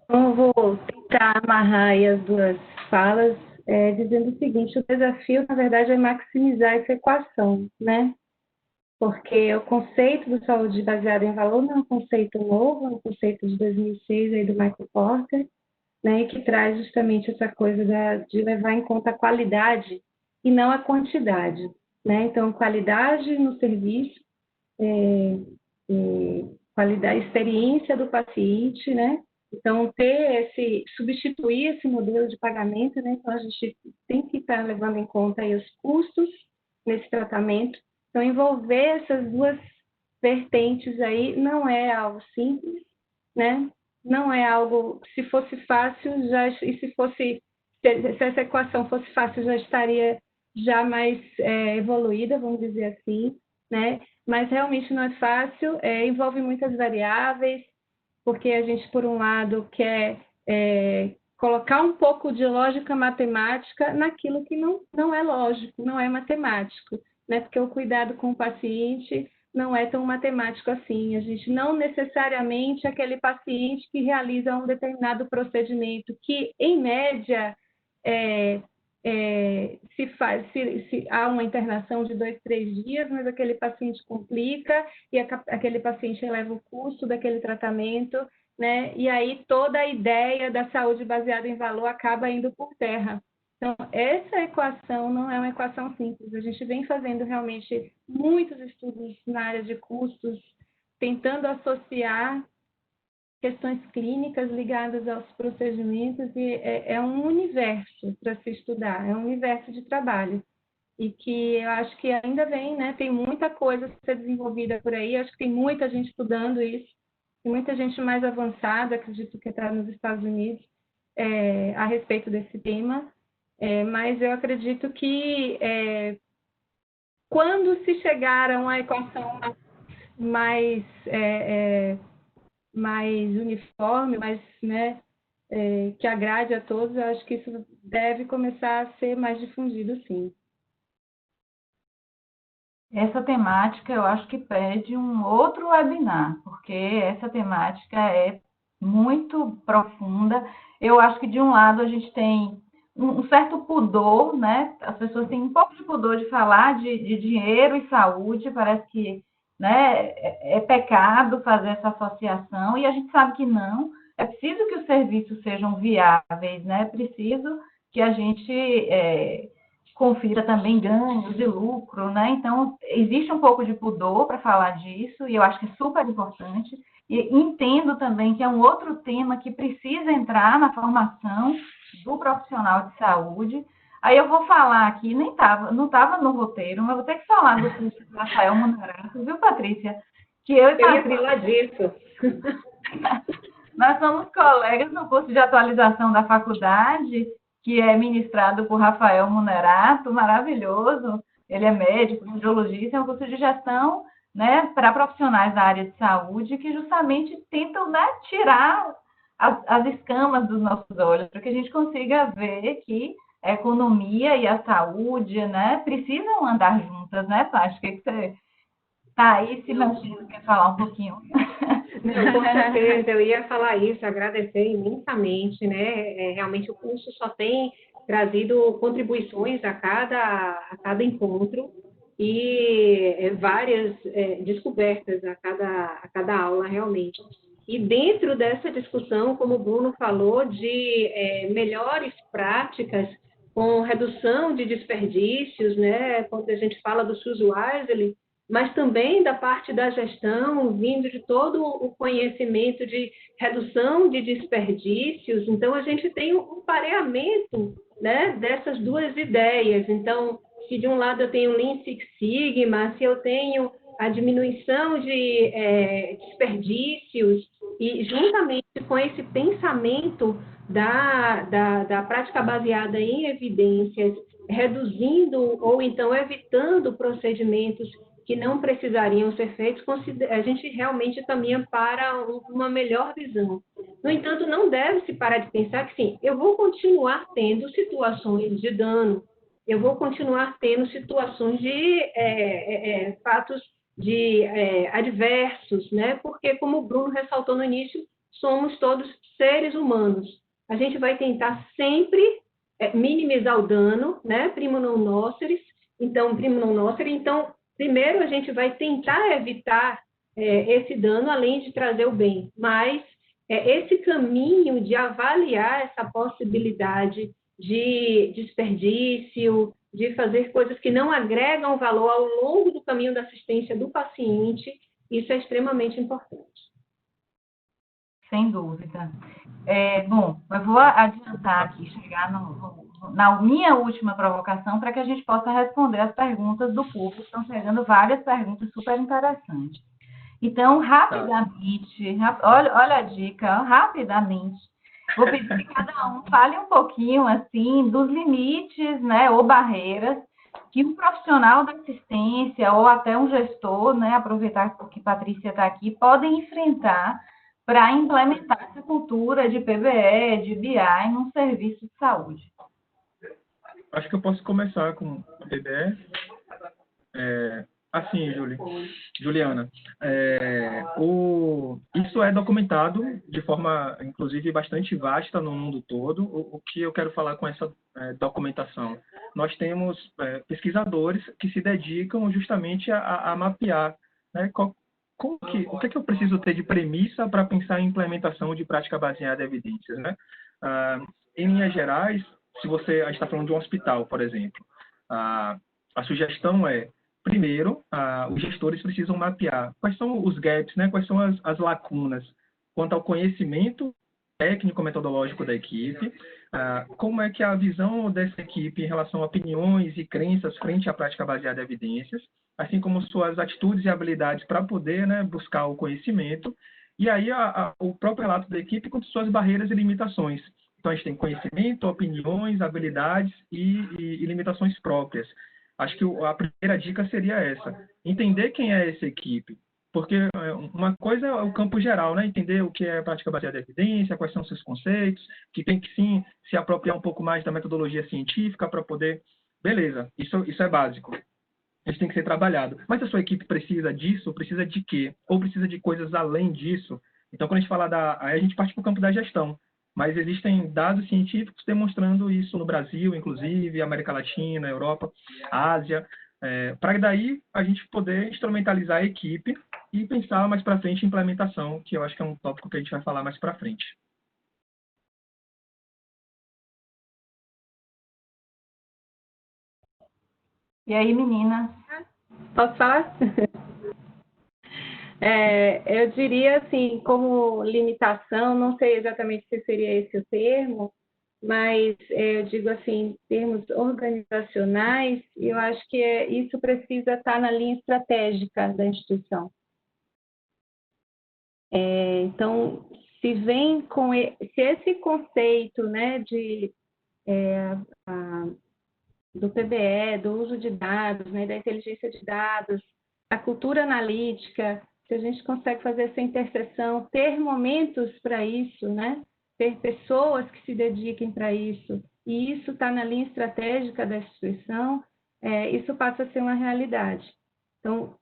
Então, eu vou tentar amarrar aí as duas falas, dizendo o seguinte: o desafio, na verdade, é maximizar essa equação, né? Porque o conceito de saúde baseada em valor não é um conceito novo, é um conceito de 2006 aí do Michael Porter, né, e que traz justamente essa coisa de levar em conta a qualidade e não a quantidade, né? Então, qualidade no serviço, qualidade, experiência do paciente, né? Então, substituir esse modelo de pagamento, né? Então, a gente tem que estar levando em conta aí os custos nesse tratamento. Então, envolver essas duas vertentes aí não é algo simples, né? Não é algo, se fosse fácil, se essa equação fosse fácil, já estaria já mais evoluída, vamos dizer assim, né? Mas realmente não é fácil, envolve muitas variáveis, porque a gente, por um lado, quer colocar um pouco de lógica matemática naquilo que não é lógico, não é matemático, né? Porque o cuidado com o paciente não é tão matemático assim. A gente não necessariamente é aquele paciente que realiza um determinado procedimento que, em média, se há uma internação de 2, 3 dias, mas aquele paciente complica e aquele paciente eleva o custo daquele tratamento, né? E aí toda a ideia da saúde baseada em valor acaba indo por terra. Então, essa equação não é uma equação simples. A gente vem fazendo realmente muitos estudos na área de custos, tentando associar questões clínicas ligadas aos procedimentos, e é um universo para se estudar, é um universo de trabalho. E que eu acho que ainda vem, né? Tem muita coisa a ser desenvolvida por aí, acho que tem muita gente estudando isso, tem muita gente mais avançada, acredito que está nos Estados Unidos, a respeito desse tema. Mas eu acredito que quando se chegar a uma equação mais uniforme, né, que agrade a todos, eu acho que isso deve começar a ser mais difundido, sim. Essa temática eu acho que pede um outro webinar, porque essa temática é muito profunda. Eu acho que, de um lado, a gente tem um certo pudor, né? As pessoas têm um pouco de pudor de falar de dinheiro e saúde, parece que, né, é pecado fazer essa associação, e a gente sabe que não. É preciso que os serviços sejam viáveis, né? É preciso que a gente confira também ganhos e lucro, né? Então, existe um pouco de pudor para falar disso, e eu acho que é super importante. E entendo também que é um outro tema que precisa entrar na formação do profissional de saúde. Aí eu vou falar aqui, não estava no roteiro, mas vou ter que falar do curso do Rafael Munerato, viu, Patrícia? Que eu ia falar disso. Nós somos colegas no curso de atualização da faculdade, que é ministrado por Rafael Munerato, maravilhoso. Ele é médico, cardiologista, é um curso de gestão, né, para profissionais da área de saúde, que justamente tentam, né, tirar as escamas dos nossos olhos, para que a gente consiga ver que a economia e a saúde, né, precisam andar juntas, né, Paty? O que você está aí se mexendo, quer falar um pouquinho? Não, com certeza, eu ia falar isso, agradecer imensamente, né? Realmente o curso só tem trazido contribuições a cada encontro e várias descobertas a cada aula, realmente. E dentro dessa discussão, como o Bruno falou, de melhores práticas com redução de desperdícios, né? Quando a gente fala do SUS Wisely, mas também da parte da gestão, vindo de todo o conhecimento de redução de desperdícios. Então, a gente tem um pareamento, né, dessas duas ideias. Então, se de um lado eu tenho Lean Six Sigma, se eu tenho a diminuição de desperdícios, e juntamente com esse pensamento da prática baseada em evidências, reduzindo ou então evitando procedimentos que não precisariam ser feitos, a gente realmente caminha para uma melhor visão. No entanto, não deve-se parar de pensar que, sim, eu vou continuar tendo situações de dano, eu vou continuar tendo situações de fatos adversos, né? Porque, como o Bruno ressaltou no início, somos todos seres humanos. A gente vai tentar sempre minimizar o dano, né? Primo non nocere. Então, primeiro a gente vai tentar evitar esse dano, além de trazer o bem. Mas esse caminho de avaliar essa possibilidade de desperdício, de fazer coisas que não agregam valor ao longo do caminho da assistência do paciente, isso é extremamente importante. Sem dúvida. Bom, eu vou adiantar aqui, chegar na minha última provocação, para que a gente possa responder as perguntas do público. Estão chegando várias perguntas super interessantes. Então, rapidamente, olha a dica, rapidamente, vou pedir que cada um fale um pouquinho, assim, dos limites, né, ou barreiras que um profissional da assistência ou até um gestor, né, aproveitar que Patrícia está aqui, podem enfrentar para implementar essa cultura de PBE, de BI num serviço de saúde. Acho que eu posso começar com a PBE. Assim, Juliana, isso é documentado de forma, inclusive, bastante vasta no mundo todo. O que eu quero falar com essa documentação? Nós temos pesquisadores que se dedicam justamente a mapear, né, o que eu preciso ter de premissa para pensar em implementação de prática baseada em evidências, né? Em linhas gerais, a gente está falando de um hospital, por exemplo, a sugestão primeiro, os gestores precisam mapear quais são os gaps, né? Quais são as lacunas quanto ao conhecimento técnico-metodológico da equipe, como é que a visão dessa equipe em relação a opiniões e crenças frente à prática baseada em evidências, assim como suas atitudes e habilidades para poder, né, buscar o conhecimento, e aí o próprio relato da equipe com suas barreiras e limitações. Então, a gente tem conhecimento, opiniões, habilidades e limitações próprias. Acho que a primeira dica seria essa, entender quem é essa equipe, porque uma coisa é o campo geral, né? Entender o que é prática baseada em evidência, quais são os seus conceitos, que tem que sim se apropriar um pouco mais da metodologia científica para poder... Beleza, isso é básico. Isso tem que ser trabalhado. Mas a sua equipe precisa disso, precisa de quê? Ou precisa de coisas além disso? Então, quando a gente fala aí a gente parte para o campo da gestão. Mas existem dados científicos demonstrando isso no Brasil, inclusive, América Latina, Europa, Ásia, para daí a gente poder instrumentalizar a equipe e pensar mais para frente em implementação, que eu acho que é um tópico que a gente vai falar mais para frente. E aí, meninas? Posso falar? Eu diria assim, como limitação, não sei exatamente se seria esse o termo, mas eu digo assim, em termos organizacionais, eu acho que isso precisa estar na linha estratégica da instituição. Então, se esse conceito, né, do PBE, do uso de dados, né, da inteligência de dados, a cultura analítica, se a gente consegue fazer essa interseção, ter momentos para isso, né? Ter pessoas que se dediquem para isso, e isso está na linha estratégica da instituição, isso passa a ser uma realidade. Então,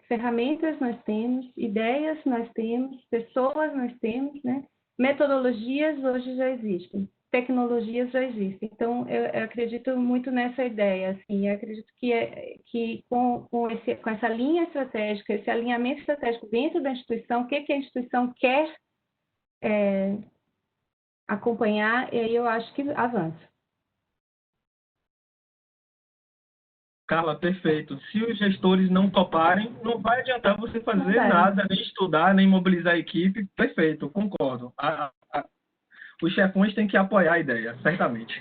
ferramentas nós temos, ideias nós temos, pessoas nós temos, né? Metodologias hoje já existem, tecnologias já existem. Então, eu acredito muito nessa ideia. Assim, eu acredito que com essa linha estratégica, esse alinhamento estratégico dentro da instituição, o que a instituição quer acompanhar, e aí eu acho que avança. Carla, perfeito. Se os gestores não toparem, não vai adiantar você fazer nada, nem estudar, nem mobilizar a equipe. Perfeito, concordo. Os chefões têm que apoiar a ideia, certamente.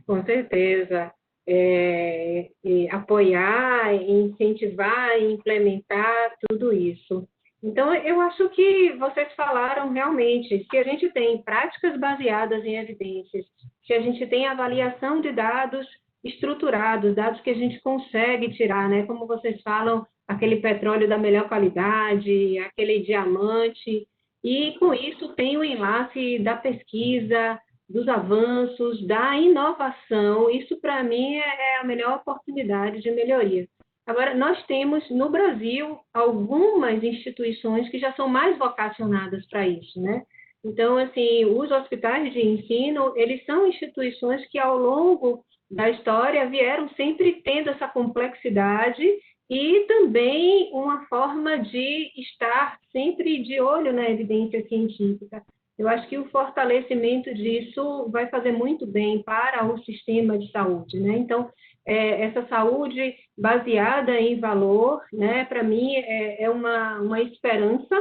Com certeza. E apoiar, incentivar, implementar tudo isso. Então, eu acho que vocês falaram realmente, se a gente tem práticas baseadas em evidências, se a gente tem avaliação de dados estruturados, dados que a gente consegue tirar, né? Como vocês falam, aquele petróleo da melhor qualidade, aquele diamante, e com isso tem o enlace da pesquisa, dos avanços, da inovação. Isso, para mim, é a melhor oportunidade de melhoria. Agora, nós temos no Brasil algumas instituições que já são mais vocacionadas para isso, né? Então, assim, os hospitais de ensino, eles são instituições que, ao longo da história, vieram sempre tendo essa complexidade e também uma forma de estar sempre de olho na evidência científica. Eu acho que o fortalecimento disso vai fazer muito bem para o sistema de saúde, né? Então, essa saúde baseada em valor, né? Para mim, é uma esperança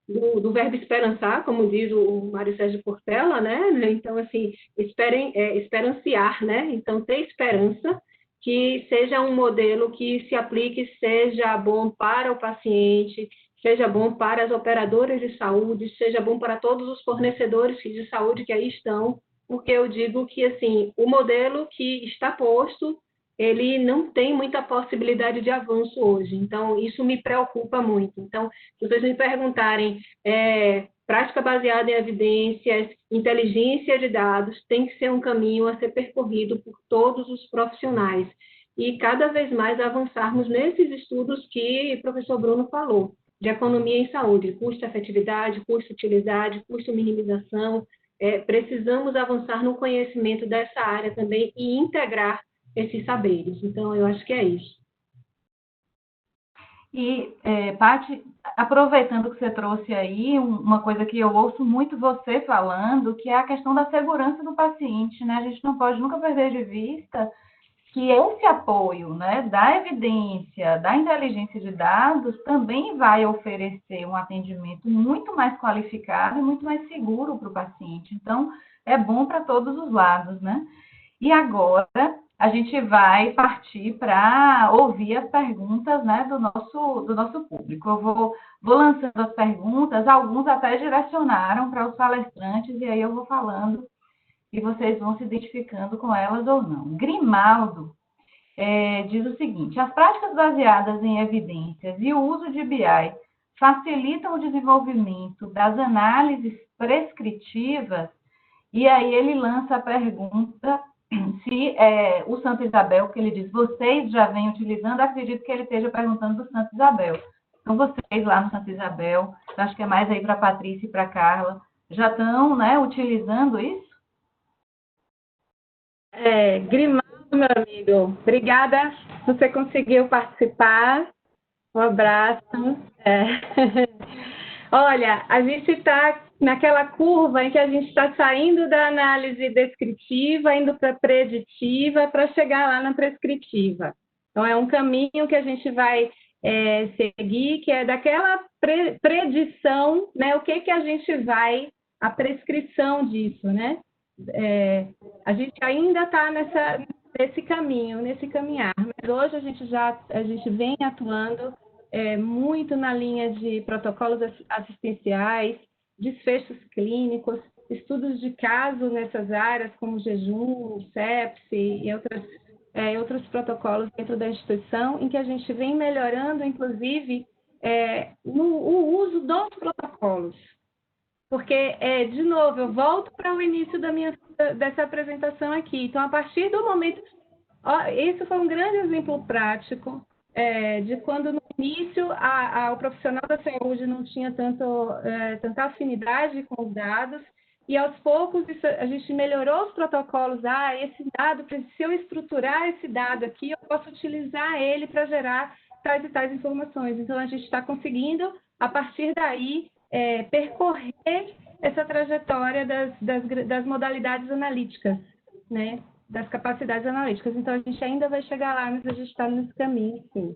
do verbo esperançar, como diz o Mário Sérgio Cortella, né? Então, assim, esperanciar, né? Então, ter esperança que seja um modelo que se aplique, seja bom para o paciente, seja bom para as operadoras de saúde, seja bom para todos os fornecedores de saúde que aí estão, porque eu digo que, assim, o modelo que está posto, ele não tem muita possibilidade de avanço hoje, então isso me preocupa muito. Então, se vocês me perguntarem, prática baseada em evidências, inteligência de dados, tem que ser um caminho a ser percorrido por todos os profissionais, e cada vez mais avançarmos nesses estudos que o professor Bruno falou, de economia em saúde, custo-efetividade, custo-utilidade, custo-minimização. Precisamos avançar no conhecimento dessa área também e integrar esses saberes. Então, eu acho que é isso. E, Paty, aproveitando que você trouxe aí uma coisa que eu ouço muito você falando, que é a questão da segurança do paciente, né? A gente não pode nunca perder de vista que esse apoio, né, da evidência, da inteligência de dados, também vai oferecer um atendimento muito mais qualificado e muito mais seguro para o paciente. Então, é bom para todos os lados, né? E agora, a gente vai partir para ouvir as perguntas, né, do nosso público. Eu vou lançando as perguntas, alguns até direcionaram para os palestrantes, e aí eu vou falando e vocês vão se identificando com elas ou não. Grimaldo diz o seguinte: as práticas baseadas em evidências e o uso de BI facilitam o desenvolvimento das análises prescritivas, e aí ele lança a pergunta se o Santa Isabel, que ele diz, vocês já vêm utilizando, acredito que ele esteja perguntando do Santa Isabel. Então, vocês lá no Santa Isabel, acho que é mais aí para a Patrícia e para a Carla, já estão, né, utilizando isso? Grimaldo, meu amigo, obrigada. Você conseguiu participar. Um abraço. Olha, a gente está naquela curva em que a gente está saindo da análise descritiva, indo para a preditiva, para chegar lá na prescritiva. Então, é um caminho que a gente vai seguir, que é daquela predição, né? O que a gente vai, a prescrição disso, né? A gente ainda está nesse caminho, nesse caminhar, mas hoje a gente vem atuando muito na linha de protocolos assistenciais, desfechos clínicos, estudos de caso nessas áreas, como jejum, sepse e outros protocolos dentro da instituição, em que a gente vem melhorando, inclusive, o uso dos protocolos. Porque, de novo, eu volto para o início dessa apresentação aqui. Então, a partir do momento... esse foi um grande exemplo prático de quando, no início, o profissional da saúde não tinha tanta afinidade com os dados, e, aos poucos, a gente melhorou os protocolos. Esse dado, se eu estruturar esse dado aqui, eu posso utilizar ele para gerar tais e tais informações. Então, a gente está conseguindo, a partir daí, percorrer essa trajetória das modalidades analíticas, né? Das capacidades analíticas. Então, a gente ainda vai chegar lá, mas a gente está nesse caminho, sim.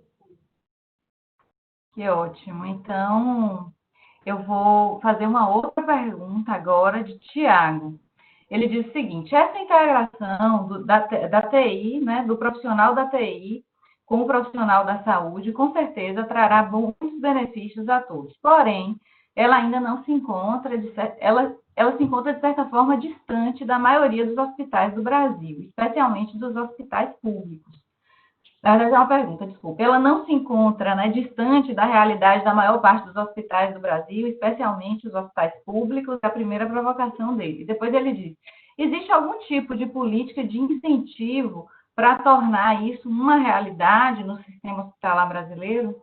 Que ótimo. Então, eu vou fazer uma outra pergunta agora de Tiago. Ele diz o seguinte: essa integração da TI, né, do profissional da TI com o profissional da saúde, com certeza trará muitos benefícios a todos. Porém, ela ainda não se encontra, ela se encontra, de certa forma, distante da maioria dos hospitais do Brasil, especialmente dos hospitais públicos. Na verdade, é uma pergunta, desculpa. Ela não se encontra, né, distante da realidade da maior parte dos hospitais do Brasil, especialmente os hospitais públicos, é a primeira provocação dele. Depois ele diz: existe algum tipo de política de incentivo para tornar isso uma realidade no sistema hospitalar brasileiro?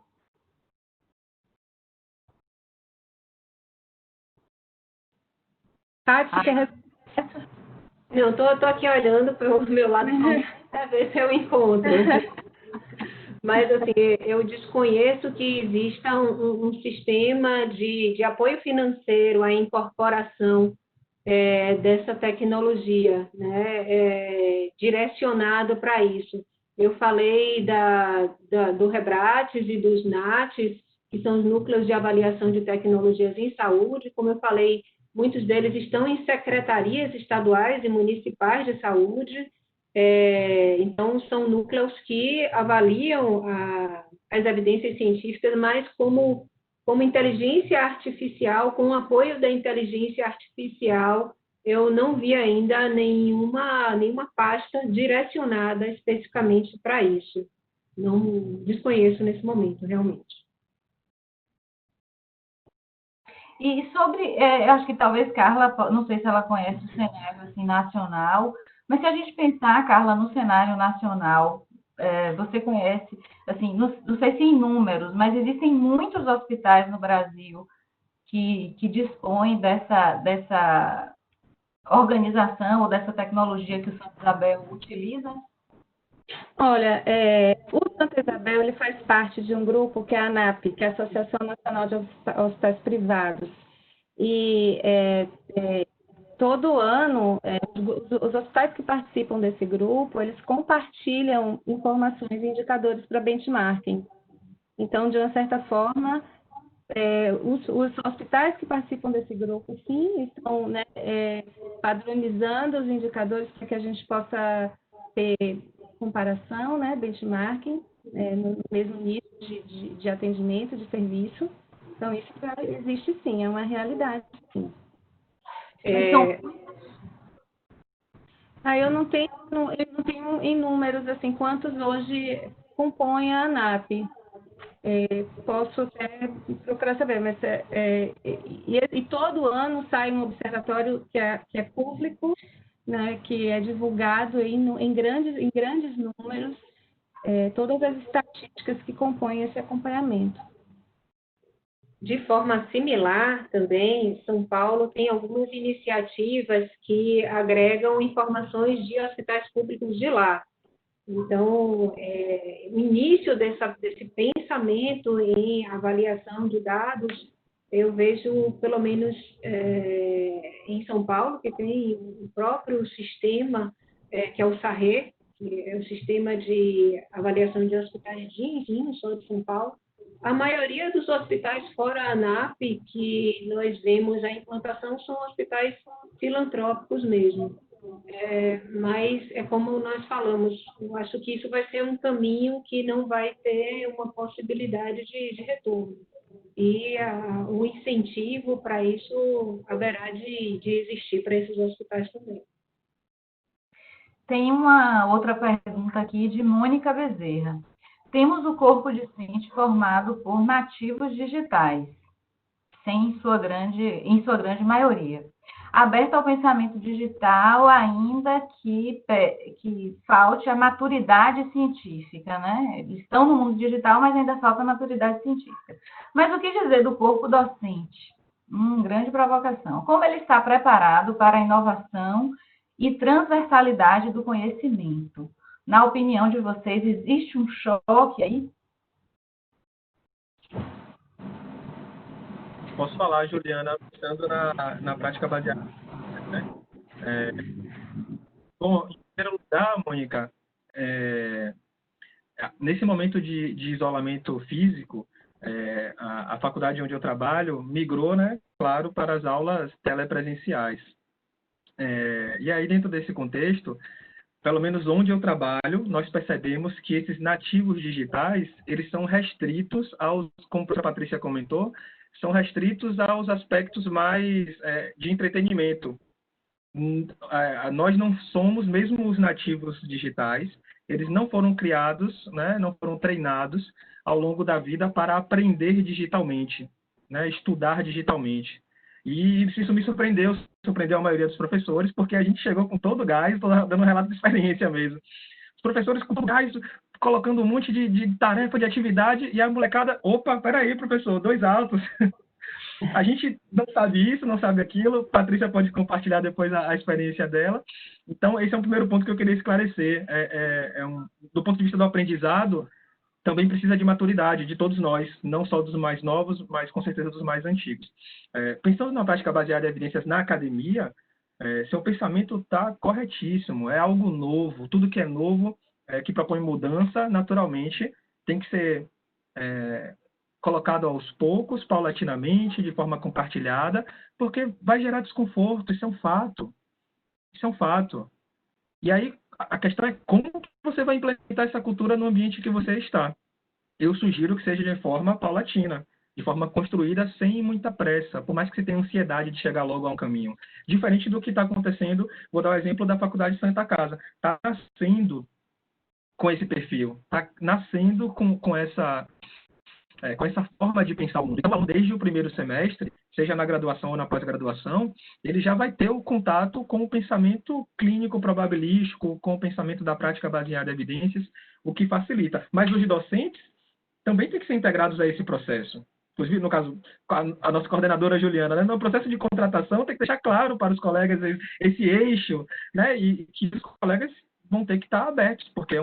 Tati, quer responder? Não, tô aqui olhando para o meu lado para ver se eu encontro. Mas, assim, eu desconheço que exista um sistema de apoio financeiro à incorporação dessa tecnologia, né, direcionado para isso. Eu falei do Rebrates e dos NATs, que são os núcleos de avaliação de tecnologias em saúde. Como eu falei, muitos deles estão em secretarias estaduais e municipais de saúde. Então, são núcleos que avaliam as evidências científicas, mas como inteligência artificial, com o apoio da inteligência artificial, eu não vi ainda nenhuma pasta direcionada especificamente para isso. Não desconheço nesse momento, realmente. E sobre, acho que talvez Carla, não sei se ela conhece o cenário assim, nacional, mas se a gente pensar, Carla, no cenário nacional, você conhece, assim, não sei se em números, mas existem muitos hospitais no Brasil que dispõem dessa organização ou dessa tecnologia que o Santa Isabel utiliza? Olha, o Santa Isabel ele faz parte de um grupo que é a ANAP, que é a Associação Nacional de Hospitais Privados. E todo ano, os hospitais que participam desse grupo, eles compartilham informações e indicadores para benchmarking. Então, de uma certa forma, os hospitais que participam desse grupo, sim, estão, né, padronizando os indicadores para que a gente possa ter comparação, né, benchmarking, no mesmo nível de atendimento, de serviço. Então, isso já existe sim, é uma realidade, sim. Eu não tenho em números, assim, quantos hoje compõem a ANAP. Posso até procurar saber, mas e todo ano sai um observatório que é público, né, que é divulgado aí em grandes números, todas as estatísticas que compõem esse acompanhamento. De forma similar, também, São Paulo tem algumas iniciativas que agregam informações de hospitais públicos de lá. Então, o início desse pensamento em avaliação de dados, eu vejo, pelo menos em São Paulo, que tem o próprio sistema, que é o SARRE, que é o Sistema de Avaliação de Hospitais de Ensino, só de São Paulo. A maioria dos hospitais fora a ANAP que nós vemos a implantação são hospitais filantrópicos mesmo. Mas é como nós falamos, eu acho que isso vai ser um caminho que não vai ter uma possibilidade de retorno. E o incentivo para isso haverá de existir para esses hospitais também. Tem uma outra pergunta aqui de Mônica Bezerra. Temos o corpo docente formado por nativos digitais, em sua grande maioria. Aberto ao pensamento digital, ainda que falte a maturidade científica, né? Eles estão no mundo digital, mas ainda falta a maturidade científica. Mas o que dizer do corpo docente? Grande provocação. Como ele está preparado para a inovação e transversalidade do conhecimento? Na opinião de vocês, existe um choque aí? Posso falar, Juliana, pensando na prática baseada, né? Bom, em primeiro lugar, Mônica, nesse momento de isolamento físico, a faculdade onde eu trabalho migrou, né, claro, para as aulas telepresenciais. E aí, dentro desse contexto, pelo menos onde eu trabalho, nós percebemos que esses nativos digitais, eles são restritos aos, como a Patrícia comentou, são restritos aos aspectos mais de entretenimento. Nós não somos, mesmo os nativos digitais, eles não foram criados, né, não foram treinados ao longo da vida para aprender digitalmente, né, estudar digitalmente. E isso me surpreendeu a maioria dos professores, porque a gente chegou com todo o gás, tô dando um relato de experiência mesmo. Os professores com todo o gás, colocando um monte de tarefa, de atividade, e a molecada, opa, peraí, professor, 2 altos. A gente não sabe isso, não sabe aquilo. Patrícia pode compartilhar depois a experiência dela. Então, esse é um primeiro ponto que eu queria esclarecer. Do ponto de vista do aprendizado, também precisa de maturidade de todos nós, não só dos mais novos, mas com certeza dos mais antigos. Pensando na prática baseada em evidências na academia, seu pensamento está corretíssimo, é algo novo. Tudo que é novo, que propõe mudança, naturalmente, tem que ser colocado aos poucos, paulatinamente, de forma compartilhada, porque vai gerar desconforto, isso é um fato. Isso é um fato. E aí, a questão é como você vai implementar essa cultura no ambiente que você está. Eu sugiro que seja de forma paulatina, de forma construída, sem muita pressa, por mais que você tenha ansiedade de chegar logo a um caminho. Diferente do que está acontecendo, vou dar o exemplo da Faculdade Santa Casa. Está nascendo com esse perfil, está nascendo com essa forma de pensar o mundo. Então, desde o primeiro semestre, seja na graduação ou na pós-graduação, ele já vai ter o contato com o pensamento clínico probabilístico, com o pensamento da prática baseada em evidências, o que facilita. Mas os docentes também têm que ser integrados a esse processo. Inclusive, no caso, a nossa coordenadora Juliana, né? No processo de contratação, tem que deixar claro para os colegas esse eixo, né? E que os colegas vão ter que estar abertos, porque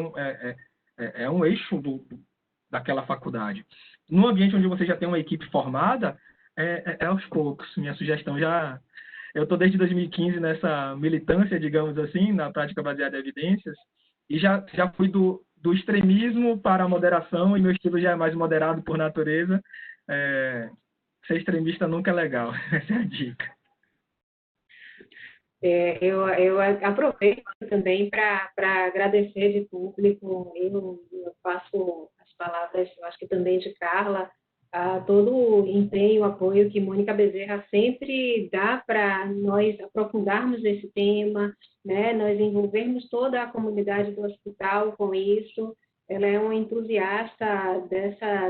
é um eixo daquela faculdade. No ambiente onde você já tem uma equipe formada, é aos poucos. Minha sugestão eu estou desde 2015 nessa militância, digamos assim, na prática baseada em evidências, e já fui do extremismo para a moderação, e meu estilo já é mais moderado por natureza. Ser extremista nunca é legal, essa é a dica. Eu aproveito também para agradecer de público. Eu passo as palavras, eu acho que também de Carla, a todo o empenho, o apoio que Mônica Bezerra sempre dá para nós aprofundarmos esse tema, né? Nós envolvermos toda a comunidade do hospital com isso. Ela é uma entusiasta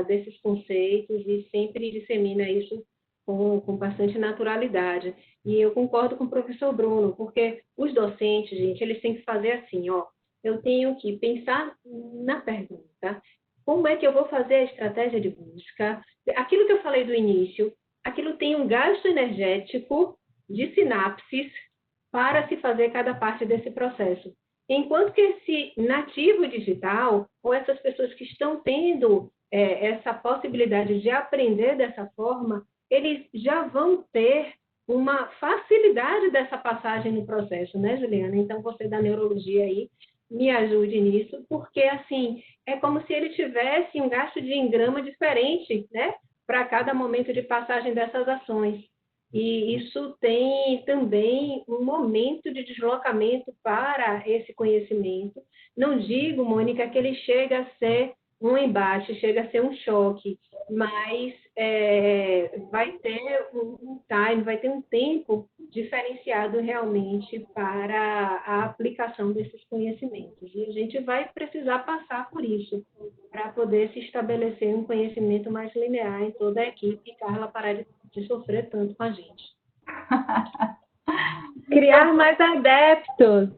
desses conceitos e sempre dissemina isso com bastante naturalidade. E eu concordo com o professor Bruno, porque os docentes, gente, eles têm que fazer assim, ó, eu tenho que pensar na pergunta, como é que eu vou fazer a estratégia de busca? Aquilo que eu falei do início, aquilo tem um gasto energético de sinapses para se fazer cada parte desse processo. Enquanto que esse nativo digital, ou essas pessoas que estão tendo essa possibilidade de aprender dessa forma, eles já vão ter uma facilidade dessa passagem no processo, né, Juliana? Então, você da neurologia aí, me ajude nisso, porque, assim, é como se ele tivesse um gasto de engrama diferente, né, para cada momento de passagem dessas ações. E isso tem também um momento de deslocamento para esse conhecimento. Não digo, Mônica, que ele chega a ser um embate, chega a ser um choque, mas vai ter um time, vai ter um tempo diferenciado realmente para a aplicação desses conhecimentos. E a gente vai precisar passar por isso, para poder se estabelecer um conhecimento mais linear em toda a equipe e Carla parar de sofrer tanto com a gente. Criar mais adeptos.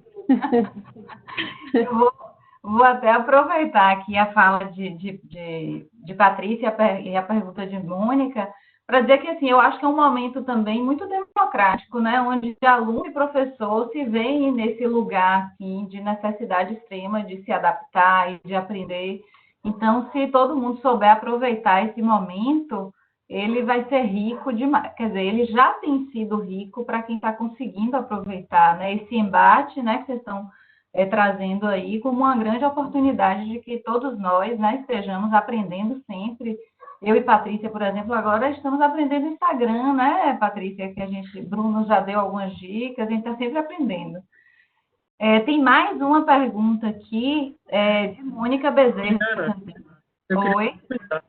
Vou até aproveitar aqui a fala de Patrícia e a pergunta de Mônica para dizer que, assim, eu acho que é um momento também muito democrático, né, onde aluno e professor se veem nesse lugar, assim, de necessidade extrema de se adaptar e de aprender. Então, se todo mundo souber aproveitar esse momento, ele vai ser rico demais. Quer dizer, ele já tem sido rico para quem está conseguindo aproveitar, né, esse embate, né, que vocês estão trazendo aí como uma grande oportunidade de que todos nós, né, estejamos aprendendo sempre Eu e Patrícia, por exemplo, agora estamos aprendendo Instagram, né, Patrícia? Bruno já deu algumas dicas, a gente está sempre aprendendo. Tem mais uma pergunta aqui, de Mônica Bezerra. Ana, eu queria Oi, comentar.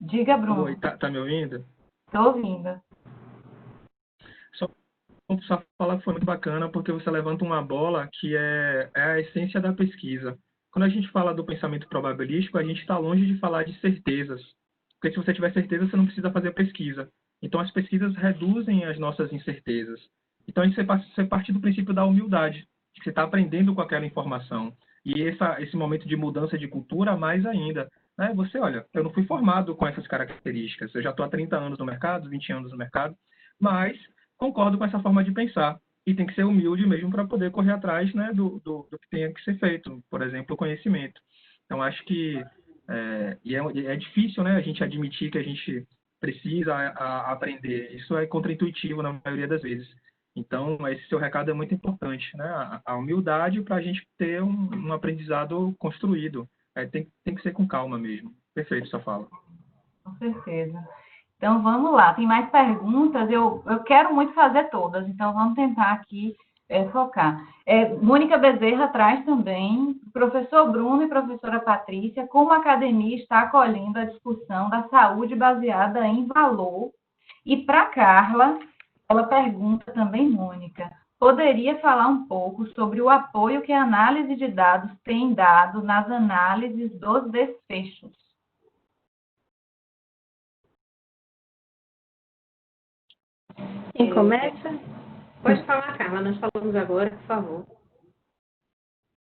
diga, Bruno. Oi, tá me ouvindo? Estou ouvindo. Só falar que foi muito bacana, porque você levanta uma bola que é a essência da pesquisa. Quando a gente fala do pensamento probabilístico, a gente está longe de falar de certezas. Porque se você tiver certeza, você não precisa fazer pesquisa. Então, as pesquisas reduzem as nossas incertezas. Então, você parte do princípio da humildade, que você está aprendendo com aquela informação. E esse momento de mudança de cultura, mais ainda. Né? Você, olha, eu não fui formado com essas características. Eu já estou há 30 anos no mercado, 20 anos no mercado, mas concordo com essa forma de pensar. E tem que ser humilde mesmo para poder correr atrás, né, do que tenha que ser feito. Por exemplo, o conhecimento. Então, acho que é difícil, né, a gente admitir que a gente precisa aprender. Isso é contraintuitivo na maioria das vezes. Então, esse seu recado é muito importante, né? A humildade para a gente ter um aprendizado construído. Tem que ser com calma mesmo. Perfeito, sua fala. Com certeza. Então, vamos lá. Tem mais perguntas? Eu quero muito fazer todas, então vamos tentar aqui focar. Mônica Bezerra traz também, professor Bruno e professora Patrícia, como a academia está acolhendo a discussão da saúde baseada em valor. E para Carla, ela pergunta também, Mônica, poderia falar um pouco sobre o apoio que a análise de dados tem dado nas análises dos desfechos? Quem começa? Pode falar, Carla, nós falamos agora, por favor.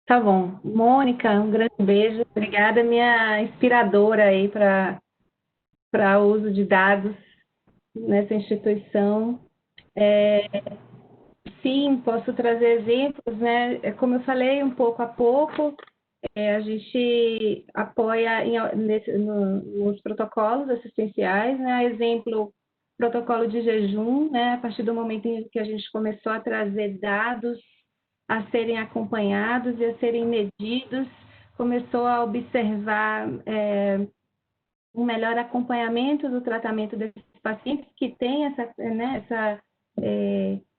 Tá bom. Mônica, um grande beijo. Obrigada, minha inspiradora aí para o uso de dados nessa instituição. Sim, posso trazer exemplos, né? Como eu falei, um pouco a pouco, a gente apoia nos protocolos assistenciais, né? Exemplo, protocolo de jejum, né? A partir do momento em que a gente começou a trazer dados a serem acompanhados e a serem medidos, começou a observar um melhor acompanhamento do tratamento desses pacientes que têm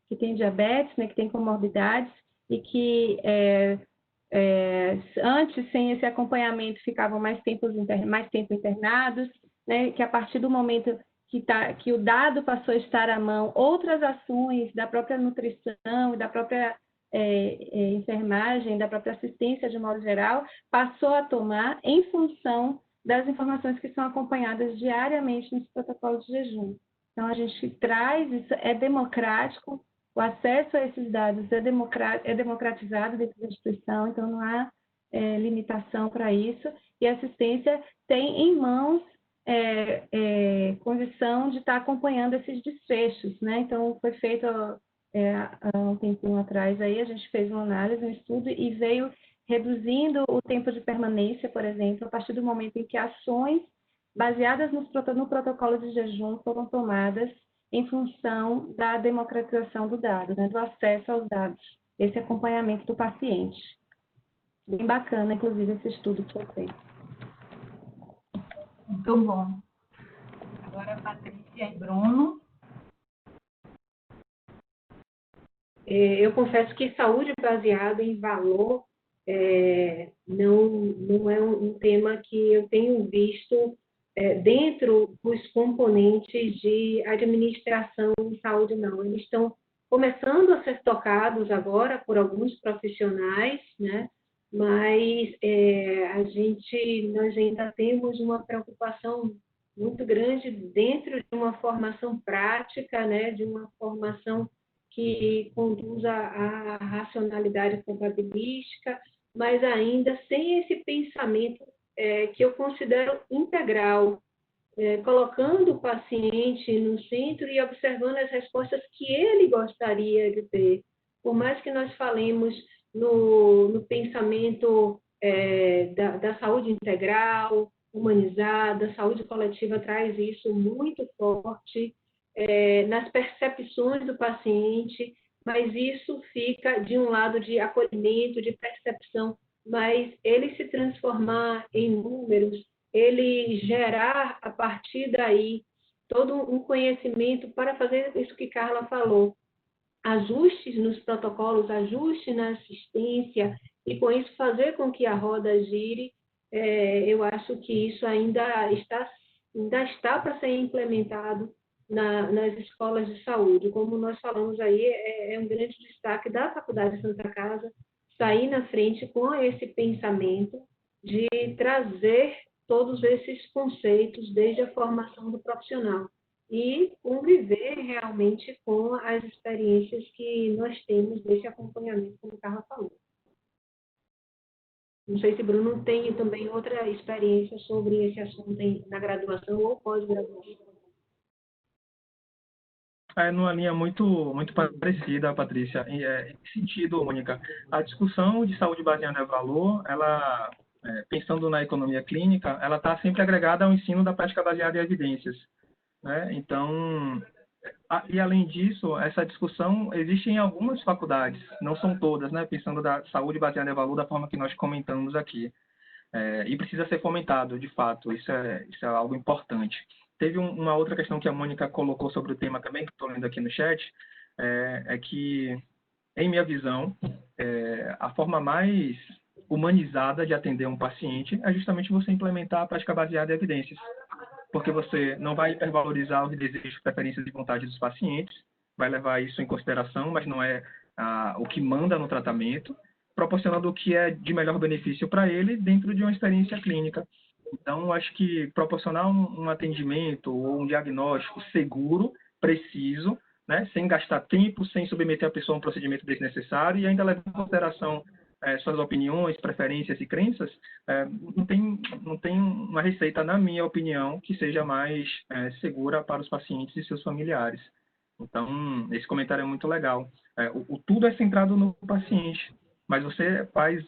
que têm diabetes, né, que têm comorbidades e que antes, sem esse acompanhamento, ficavam mais tempo internados, né, que a partir do momento que o dado passou a estar à mão, outras ações da própria nutrição e da própria enfermagem, da própria assistência de modo geral, passou a tomar em função das informações que são acompanhadas diariamente nos protocolos de jejum. Então, a gente traz, isso é democrático, o acesso a esses dados é democratizado dentro da instituição, então não há limitação para isso, e a assistência tem em mãos condição de estar acompanhando esses desfechos, né? Então, foi feito há um tempinho atrás, aí a gente fez uma análise, um estudo, e veio reduzindo o tempo de permanência, por exemplo, a partir do momento em que ações baseadas no protocolo de jejum foram tomadas em função da democratização do dado, né, do acesso aos dados, esse acompanhamento do paciente. Bem bacana, inclusive, esse estudo que foi feito. Muito bom. Agora, Patrícia e Bruno. Eu confesso que saúde baseada em valor não é um tema que eu tenho visto dentro dos componentes de administração em saúde, não. Eles estão começando a ser tocados agora por alguns profissionais, né? Mas nós ainda temos uma preocupação muito grande dentro de uma formação prática, né? De uma formação que conduza à racionalidade probabilística, mas ainda sem esse pensamento que eu considero integral, colocando o paciente no centro e observando as respostas que ele gostaria de ter. Por mais que nós falemos no pensamento da saúde integral, humanizada, a saúde coletiva traz isso muito forte, nas percepções do paciente, mas isso fica de um lado de acolhimento, de percepção, mas ele se transformar em números, ele gerar, a partir daí, todo um conhecimento para fazer isso que Carla falou, ajustes nos protocolos, ajustes na assistência, e com isso fazer com que a roda gire. Eu acho que isso ainda está para ser implementado nas escolas de saúde. Como nós falamos aí, é um grande destaque da Faculdade Santa Casa sair na frente com esse pensamento de trazer todos esses conceitos desde a formação do profissional e conviver realmente com as experiências que nós temos desse acompanhamento, como o Carla falou. Não sei se Bruno tem também outra experiência sobre esse assunto na graduação ou pós-graduação. Numa linha muito parecida, Patrícia. Em sentido, Mônica, a discussão de saúde baseada em valor, ela, pensando na economia clínica, ela está sempre agregada ao ensino da prática baseada em evidências, né? Então, e além disso, essa discussão existe em algumas faculdades, não são todas, né? Pensando da saúde baseada em valor da forma que nós comentamos aqui. E precisa ser fomentado, de fato, isso é algo importante. Teve uma outra questão que a Mônica colocou sobre o tema também, que estou lendo aqui no chat, é que, em minha visão, a forma mais humanizada de atender um paciente é justamente você implementar a prática baseada em evidências, porque você não vai hipervalorizar os desejos, preferências e vontades dos pacientes, vai levar isso em consideração, mas não é o que manda no tratamento, proporcionando o que é de melhor benefício para ele dentro de uma experiência clínica. Então, acho que proporcionar um atendimento ou um diagnóstico seguro, preciso, né, sem gastar tempo, sem submeter a pessoa a um procedimento desnecessário e ainda levar em consideração suas opiniões, preferências e crenças, não tem uma receita, na minha opinião, que seja mais segura para os pacientes e seus familiares. Então, esse comentário é muito legal. O tudo é centrado no paciente, mas você faz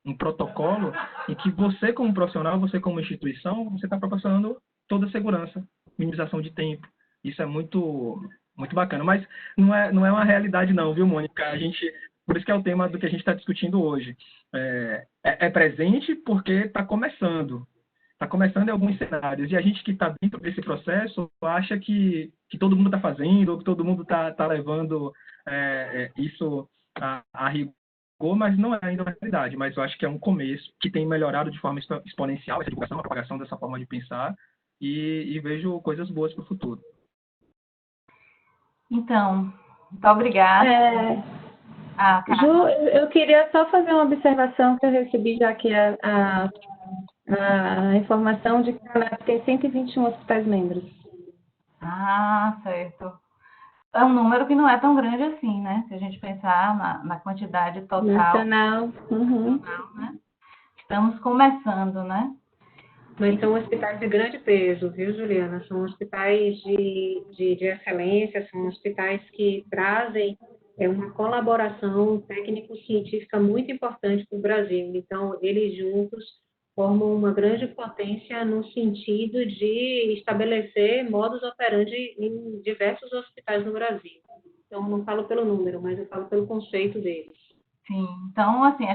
um protocolo em que você, como profissional, você, como instituição, você está proporcionando toda a segurança, minimização de tempo. Isso é muito bacana. Mas não é uma realidade não, viu, Mônica? Por isso que é o tema do que a gente está discutindo hoje. É presente porque está começando. Está começando em alguns cenários. E a gente que está dentro desse processo acha que todo mundo está fazendo, ou que todo mundo está levando isso a rigor, mas não é ainda uma realidade. Mas eu acho que é um começo que tem melhorado de forma exponencial essa divulgação, a propagação dessa forma de pensar, e vejo coisas boas para o futuro. Então, muito obrigada. Ju, eu queria só fazer uma observação que eu recebi já aqui a informação de que a ANAP tem 121 hospitais membros. Certo. É um número que não é tão grande assim, né? Se a gente pensar na quantidade total. Nacional. Né? Estamos começando, né? Mas são hospitais de grande peso, viu, Juliana? São hospitais de excelência, são hospitais que trazem uma colaboração técnico-científica muito importante para o Brasil. Então, eles juntos formam uma grande potência no sentido de estabelecer modus operandi em diversos hospitais no Brasil. Então, não falo pelo número, mas eu falo pelo conceito deles. Sim, então, assim,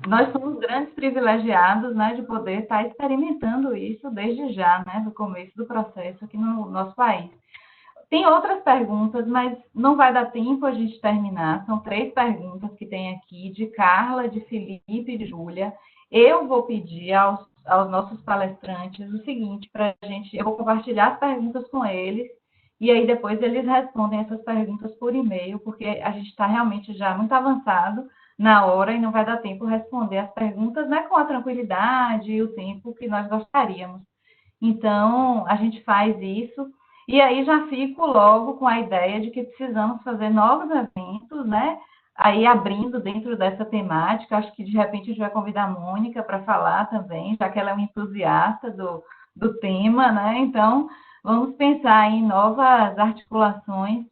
nós somos grandes privilegiados, né, de poder estar experimentando isso desde já, né, do começo do processo aqui no nosso país. Tem outras perguntas, mas não vai dar tempo a gente terminar. São 3 perguntas que tem aqui, de Carla, de Felipe e de Júlia. Eu vou pedir aos nossos palestrantes o seguinte, eu vou compartilhar as perguntas com eles, e aí depois eles respondem essas perguntas por e-mail, porque a gente está realmente já muito avançado na hora e não vai dar tempo de responder as perguntas, né, com a tranquilidade e o tempo que nós gostaríamos. Então, a gente faz isso, e aí já fico logo com a ideia de que precisamos fazer novos eventos, né, aí abrindo dentro dessa temática. Acho que de repente a gente vai convidar a Mônica para falar também, já que ela é uma entusiasta do tema, né, então vamos pensar em novas articulações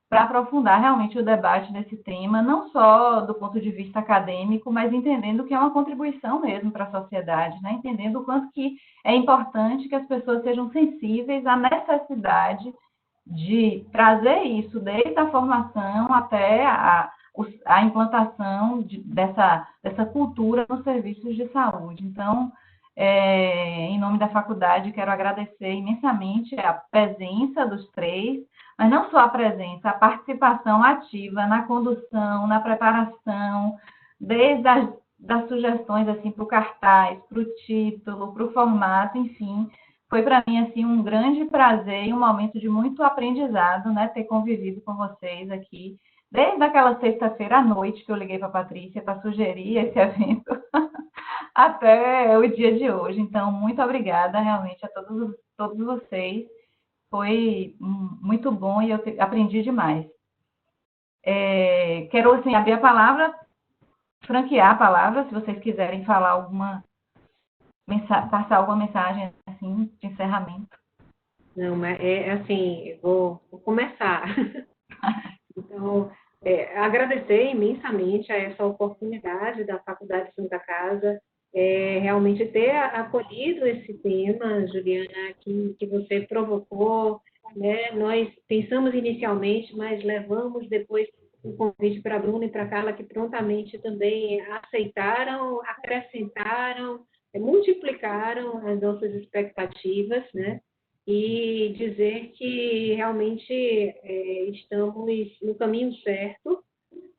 para aprofundar realmente o debate desse tema, não só do ponto de vista acadêmico, mas entendendo que é uma contribuição mesmo para a sociedade, né? Entendendo o quanto que é importante que as pessoas sejam sensíveis à necessidade de trazer isso desde a formação até a implantação dessa cultura nos serviços de saúde. Então, Em nome da faculdade, quero agradecer imensamente a presença dos três, mas não só a presença, a participação ativa na condução, na preparação, desde das sugestões assim, para o cartaz, para o título, para o formato, enfim. Foi para mim assim, um grande prazer e um momento de muito aprendizado, né, ter convivido com vocês aqui, desde aquela sexta-feira à noite que eu liguei para a Patrícia para sugerir esse evento, até o dia de hoje. Então, muito obrigada realmente a todos vocês. Foi muito bom e eu aprendi demais. Quero assim, abrir a palavra, franquear a palavra, se vocês quiserem falar passar alguma mensagem assim, de encerramento. Não, mas é assim, vou começar. Então, agradecer imensamente a essa oportunidade da Faculdade Santa Casa, realmente ter acolhido esse tema, Juliana, que você provocou, né? Nós pensamos inicialmente, mas levamos depois o convite para a Bruna e para a Carla, que prontamente também aceitaram, acrescentaram, multiplicaram as nossas expectativas, né? E dizer que realmente estamos no caminho certo,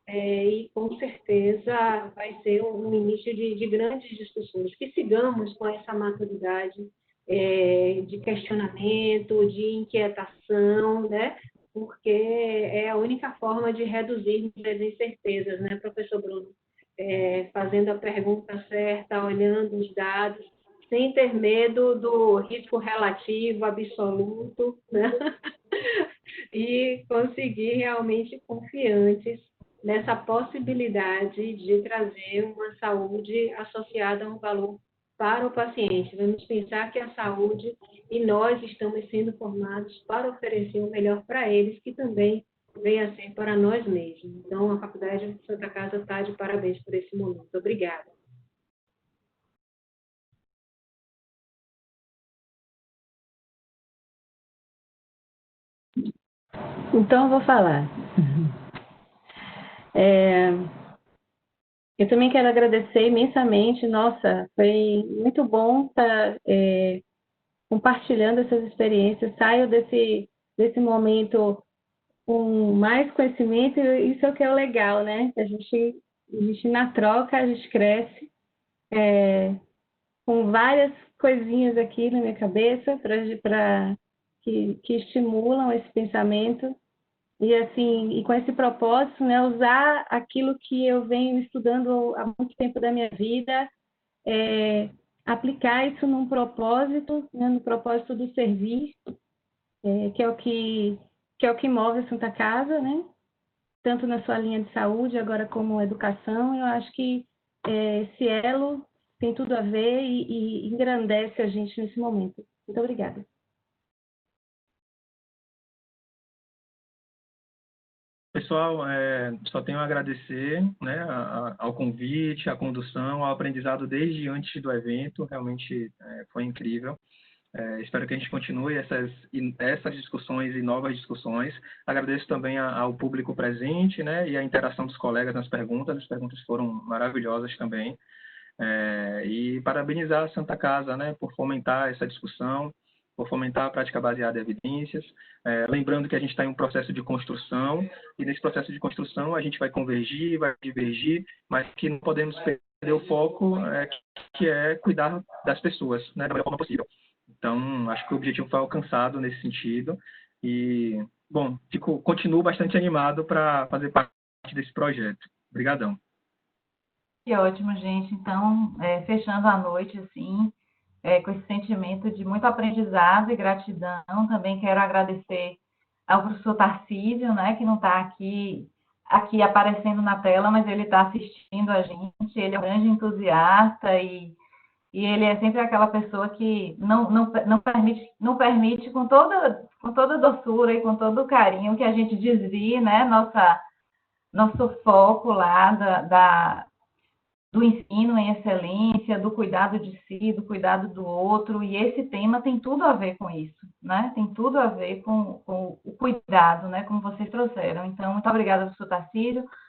e com certeza vai ser um início de grandes discussões, que sigamos com essa maturidade de questionamento, de inquietação, né? Porque é a única forma de reduzirmos as incertezas, né, professor Bruno? Fazendo a pergunta certa, olhando os dados, sem ter medo do risco relativo, absoluto, né? E conseguir realmente confiantes nessa possibilidade de trazer uma saúde associada a um valor para o paciente. Vamos pensar que a saúde e nós estamos sendo formados para oferecer o melhor para eles, que também venha a ser para nós mesmos. Então, a Faculdade de Santa Casa está de parabéns por esse momento. Obrigada. Então, eu vou falar. Eu também quero agradecer imensamente. Nossa, foi muito bom estar compartilhando essas experiências. Saio desse momento com mais conhecimento, e isso é o que é o legal, né? A gente na troca, a gente cresce, com várias coisinhas aqui na minha cabeça que estimulam esse pensamento. E assim, e com esse propósito, né, usar aquilo que eu venho estudando há muito tempo da minha vida, aplicar isso num propósito, né, no propósito do servir, que é o que move a Santa Casa, né? Tanto na sua linha de saúde, agora como educação. Eu acho que esse elo tem tudo a ver e engrandece a gente nesse momento. Muito obrigada. Pessoal, só tenho a agradecer, né, ao convite, à condução, ao aprendizado desde antes do evento. Realmente foi incrível. Espero que a gente continue essas discussões e novas discussões. Agradeço também ao público presente, né, e a interação dos colegas nas perguntas. As perguntas foram maravilhosas também. E parabenizar a Santa Casa, né, por fomentar essa discussão, por fomentar a prática baseada em evidências. Lembrando que a gente está em um processo de construção, e nesse processo de construção a gente vai convergir, vai divergir, mas que não podemos perder o foco, que é cuidar das pessoas, né, da melhor forma possível. Então, acho que o objetivo foi alcançado nesse sentido. E, bom, continuo bastante animado para fazer parte desse projeto. Obrigadão. Que ótimo, gente. Então, fechando a noite, assim, com esse sentimento de muito aprendizado e gratidão, também quero agradecer ao professor Tarcísio, né, que não está aqui aparecendo na tela, mas ele está assistindo a gente. Ele é um grande entusiasta e ele é sempre aquela pessoa que não permite com toda doçura e com todo carinho que a gente desvie, né, nosso foco lá do ensino em excelência, do cuidado de si, do cuidado do outro, e esse tema tem tudo a ver com isso, né? Tem tudo a ver com o cuidado, né? Como vocês trouxeram. Então, muito obrigada, professor Tarcísio.